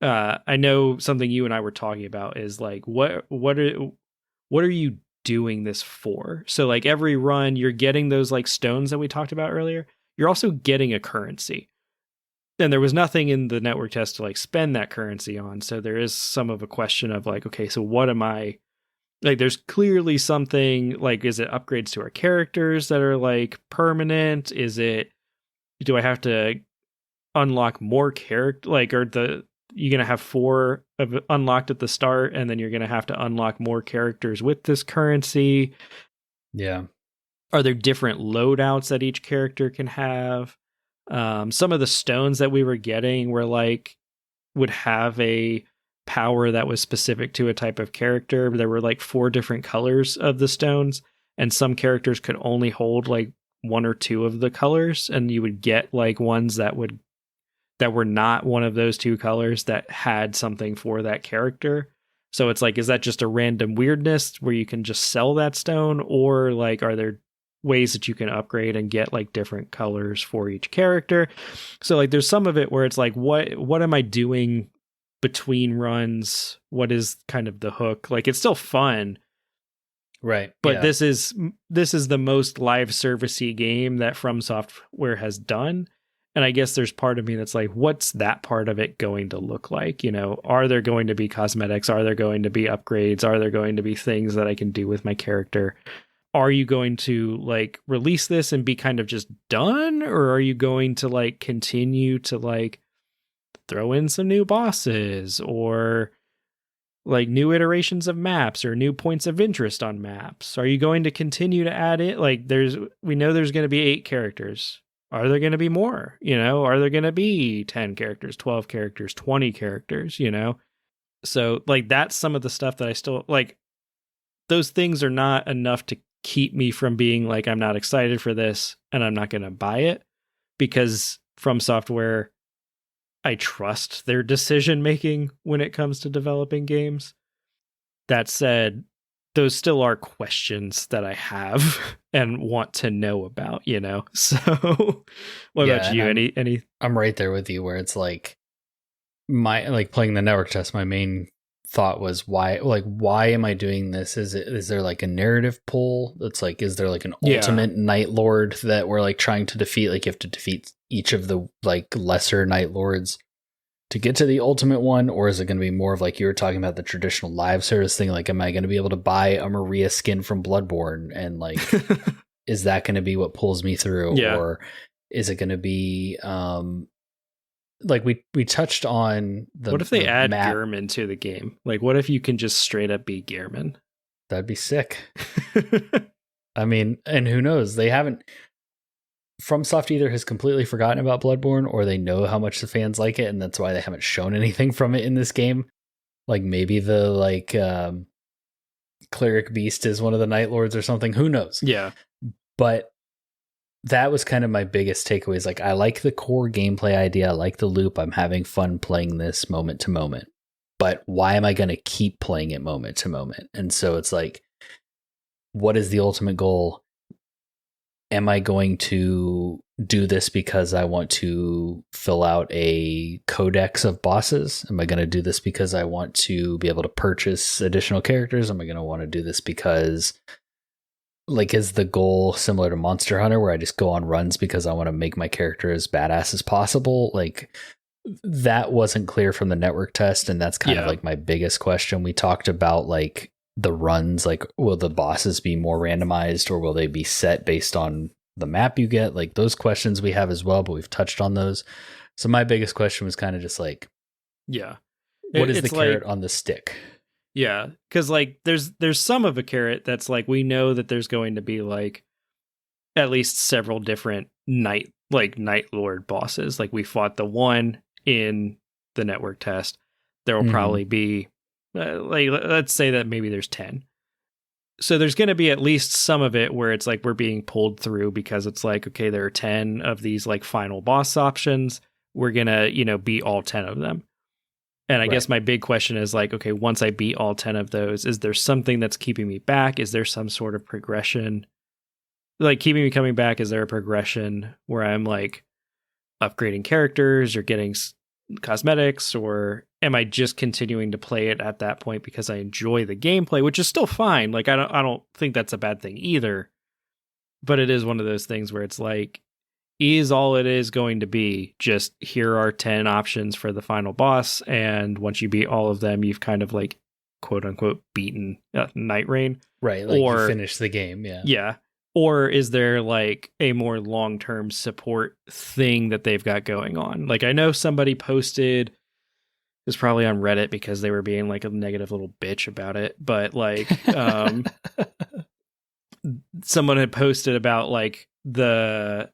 I know something you and I were talking about is like, what are you doing this for? So like, every run you're getting those like stones that we talked about earlier. You're also getting a currency. And there was nothing in the network test to like spend that currency on. So there is some of a question of like, okay, so what am I like? There's clearly something like, is it upgrades to our characters that are like permanent? Do I have to unlock more character, like, or you're going to have 4 unlocked at the start, and then you're going to have to unlock more characters with this currency. Yeah. Are there different loadouts that each character can have? Some of the stones that we were getting were like, would have a power that was specific to a type of character. There were like 4 different colors of the stones, and some characters could only hold like 1 or 2 of the colors, and you would get like ones that were not one of those 2 colors that had something for that character. So it's like, is that just a random weirdness where you can just sell that stone, or like, are there ways that you can upgrade and get like different colors for each character? So like, there's some of it where it's like, what am I doing between runs? What is kind of the hook? Like, it's still fun, right? But yeah. this is the most live servicey game that From Software has done. And I guess there's part of me that's like, what's that part of it going to look like? You know, are there going to be cosmetics? Are there going to be upgrades? Are there going to be things that I can do with my character? Are you going to like release this and be kind of just done? Or are you going to like continue to like throw in some new bosses, or like new iterations of maps, or new points of interest on maps? Are you going to continue to add it? Like, we know there's going to be 8 characters. Are there going to be more? You know, are there going to be 10 characters, 12 characters, 20 characters, you know? So like, that's some of the stuff that I still like. Those things are not enough to keep me from being like, I'm not excited for this and I'm not going to buy it, because From Software, I trust their decision making when it comes to developing games. That said, those still are questions that I have and want to know about, you know? So what about you? Any? I'm right there with you, where it's like, playing the network test, my main thought was, why am I doing this? Is there like a narrative pull that's like, is there like an ultimate Night Lord that we're like trying to defeat? Like, you have to defeat each of the like lesser Night Lords to get to the ultimate one? Or is it going to be more of like you were talking about, the traditional live service thing? Like, am I going to be able to buy a Maria skin from Bloodborne, and like is that going to be what pulls me through? Yeah. Or is it going to be like we touched on the, what if they add map. Gehrman to the game? Like, what if you can just straight up be Gehrman? That'd be sick. I mean, and who knows? They haven't. FromSoft either has completely forgotten about Bloodborne, or they know how much the fans like it, and that's why they haven't shown anything from it in this game. Like, maybe the like cleric beast is one of the Night Lords or something. Who knows? Yeah. But that was kind of my biggest takeaway. Is like, I like the core gameplay idea. I like the loop. I'm having fun playing this moment to moment. But why am I going to keep playing it moment to moment? And so it's like, what is the ultimate goal? Am I going to do this because I want to fill out a codex of bosses? Am I going to do this because I want to be able to purchase additional characters? Am I going to want to do this because, like, is the goal similar to Monster Hunter, where I just go on runs because I want to make my character as badass as possible? Like, that wasn't clear from the network test, and that's kind of like my biggest question. We talked about like the runs, like, will the bosses be more randomized, or will they be set based on the map you get? Like, those questions we have as well, but we've touched on those. So my biggest question was kind of just like, what is the carrot on the stick? Yeah, because like there's some of a carrot that's like, we know that there's going to be like at least several different Night Lord bosses. Like, we fought the one in the network test. There will probably be like, let's say that maybe there's 10. So there's going to be at least some of it where it's like we're being pulled through, because it's like, okay, there are 10 of these like final boss options. We're going to, you know, beat all 10 of them. And I guess my big question is like, okay, once I beat all 10 of those, is there something that's keeping me back? Is there some sort of progression? Like, keeping me coming back, is there a progression where I'm like upgrading characters or getting cosmetics, or am I just continuing to play it at that point because I enjoy the gameplay, which is still fine. Like, I don't think that's a bad thing either, but it is one of those things where it's like, is all it is going to be just, here are 10 options for the final boss, and once you beat all of them, you've kind of like, quote unquote, beaten Nightreign, right? Like, you finish the game. Yeah. Or is there like a more long-term support thing that they've got going on? Like, I know somebody posted, it's probably on Reddit because they were being like a negative little bitch about it, but like someone had posted about like the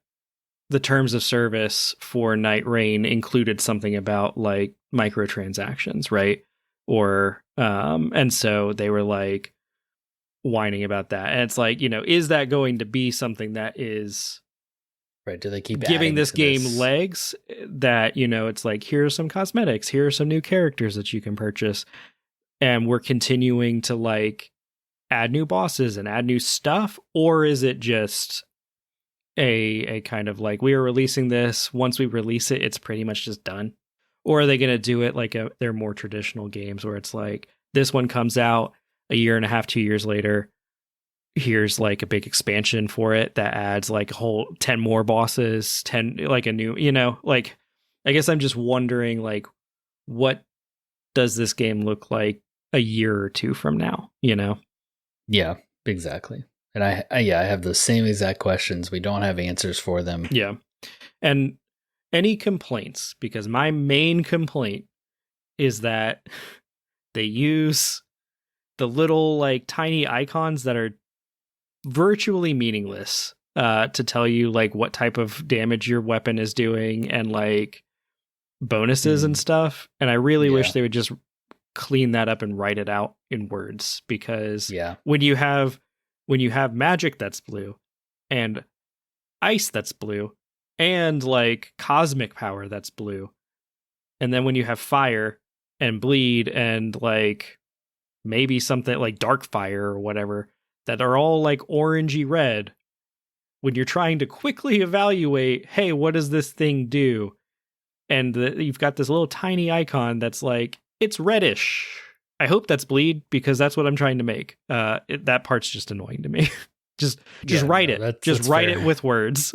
terms of service for Nightreign included something about like microtransactions, right? Or and so they were like whining about that. And it's like, is that going to be something that is right? Do they keep giving this game this legs that, it's like, here are some cosmetics, here are some new characters that you can purchase, and we're continuing to like add new bosses and add new stuff? Or is it just a kind of like, we are releasing this, once we release it, it's pretty much just done? Or are they going to do it like their more traditional games where it's like, this one comes out a year and a half, 2 years later, here's like a big expansion for it that adds like a whole 10 more bosses, 10, like a new, like, I guess I'm just wondering, like, what does this game look like a year or two from now, Yeah, exactly. And I have the same exact questions. We don't have answers for them. Yeah. And any complaints, because my main complaint is that they use the little like tiny icons that are virtually meaningless to tell you like what type of damage your weapon is doing and like bonuses and stuff. And I really wish they would just clean that up and write it out in words, because when you have magic that's blue and ice that's blue and like cosmic power that's blue, and then when you have fire and bleed and like maybe something like dark fire or whatever that are all like orangey red, when you're trying to quickly evaluate, hey, what does this thing do? And you've got this little tiny icon that's like, it's reddish. I hope that's bleed, because that's what I'm trying to make. That part's just annoying to me. just write it. Just write it with words.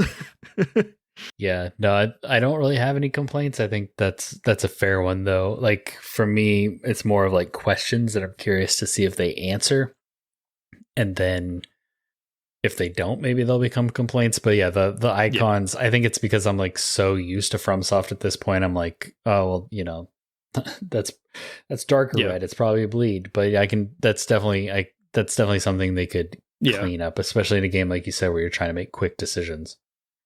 Yeah, no, I don't really have any complaints. I think that's a fair one, though. Like, for me, it's more of like questions that I'm curious to see if they answer. And then if they don't, maybe they'll become complaints. But yeah, the icons, I think it's because I'm like so used to FromSoft at this point. I'm like, oh, well, that's darker red. It's probably a bleed. But that's definitely something they could clean up, especially in a game like you said, where you're trying to make quick decisions.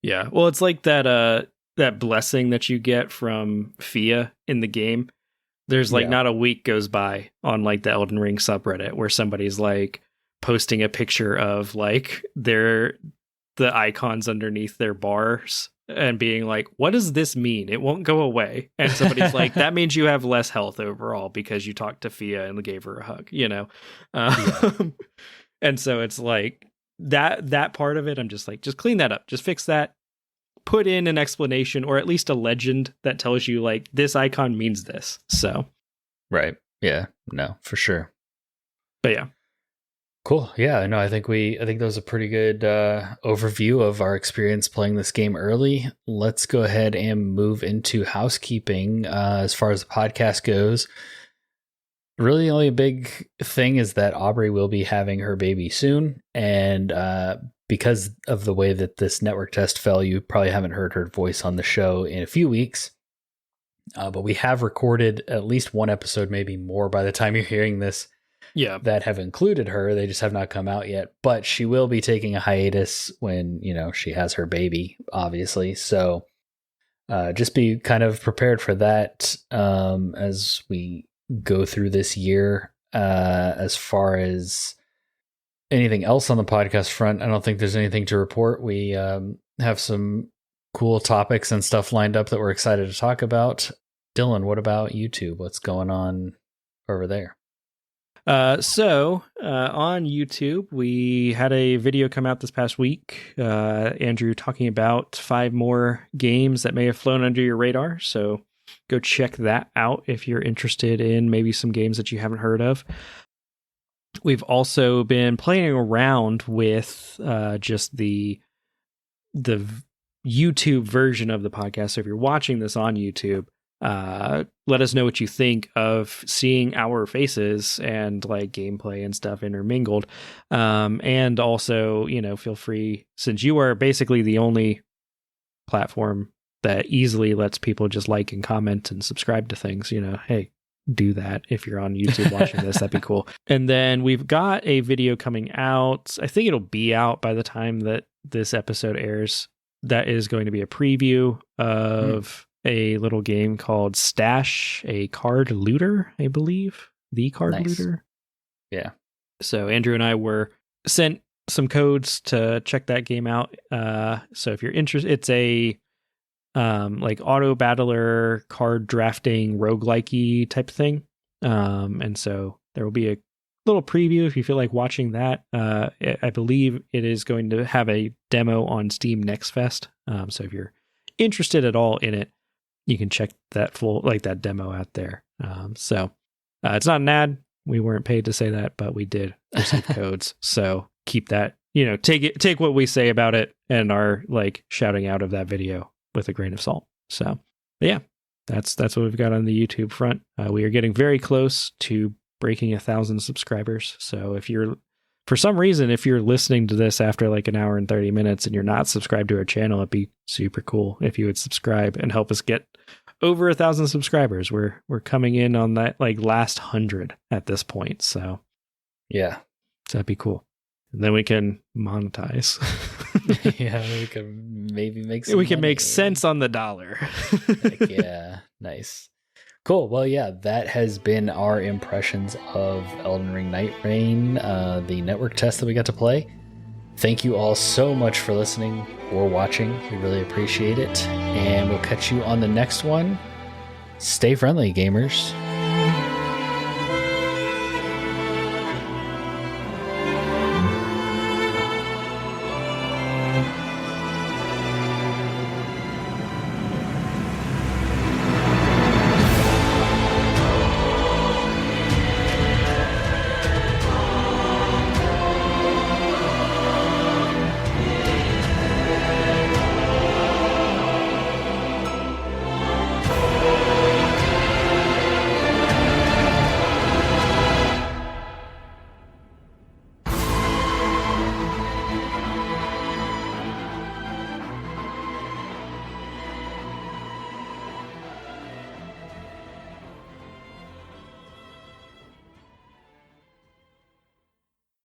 Yeah, well, it's like that blessing that you get from Fia in the game. There's like not a week goes by on like the Elden Ring subreddit where somebody's like posting a picture of like the icons underneath their bars and being like, what does this mean? It won't go away. And somebody's like, that means you have less health overall because you talked to Fia and gave her a hug, And so it's like that part of it, I'm just like, just clean that up, just fix that, put in an explanation or at least a legend that tells you like this icon means this. So right, yeah, no, for sure. But yeah, cool. Yeah, no, I think that was a pretty good overview of our experience playing this game early. Let's go ahead and move into housekeeping. As far as the podcast goes, really the only big thing is that Aubrey will be having her baby soon. And because of the way that this network test fell, you probably haven't heard her voice on the show in a few weeks. But we have recorded at least one episode, maybe more by the time you're hearing this, that have included her. They just have not come out yet. But she will be taking a hiatus when, she has her baby, obviously. So just be kind of prepared for that as we go through this year. As far as anything else on the podcast front, I don't think there's anything to report. We have some cool topics and stuff lined up that we're excited to talk about. Dylan, what about YouTube? What's going on over there? So on YouTube, we had a video come out this past week. Andrew talking about 5 more games that may have flown under your radar. So go check that out if you're interested in maybe some games that you haven't heard of. We've also been playing around with just the YouTube version of the podcast. So if you're watching this on YouTube, let us know what you think of seeing our faces and like gameplay and stuff intermingled. And also, feel free, since you are basically the only platform that easily lets people just like and comment and subscribe to things, hey, do that. If you're on YouTube watching this, that'd be cool. And then we've got a video coming out. I think it'll be out by the time that this episode airs. That is going to be a preview of a little game called Stash, a card looter, I believe. The card looter. Yeah. So Andrew and I were sent some codes to check that game out. So if you're interested, it's a like auto battler card drafting roguelike-y type thing. And so there will be a little preview if you feel like watching that. I believe it is going to have a demo on Steam Next Fest. So if you're interested at all in it, you can check that that demo out there. So it's not an ad. We weren't paid to say that, but we did receive codes. So keep that, take what we say about it and our like shouting out of that video with a grain of salt. So yeah, that's what we've got on the YouTube front. We are getting very close to breaking 1,000 subscribers. So if you're listening to this after like an hour and 30 minutes and you're not subscribed to our channel, it'd be super cool if you would subscribe and help us get over 1,000 subscribers. We're coming in on that like last 100 at this point. So yeah, that'd be cool. And then we can monetize. Yeah, we can maybe make make sense on the dollar. Heck yeah, nice. Cool. Well, yeah, that has been our impressions of Elden Ring Nightreign, the network test that we got to play. Thank you all so much for listening or watching. We really appreciate it. And we'll catch you on the next one. Stay friendly, gamers.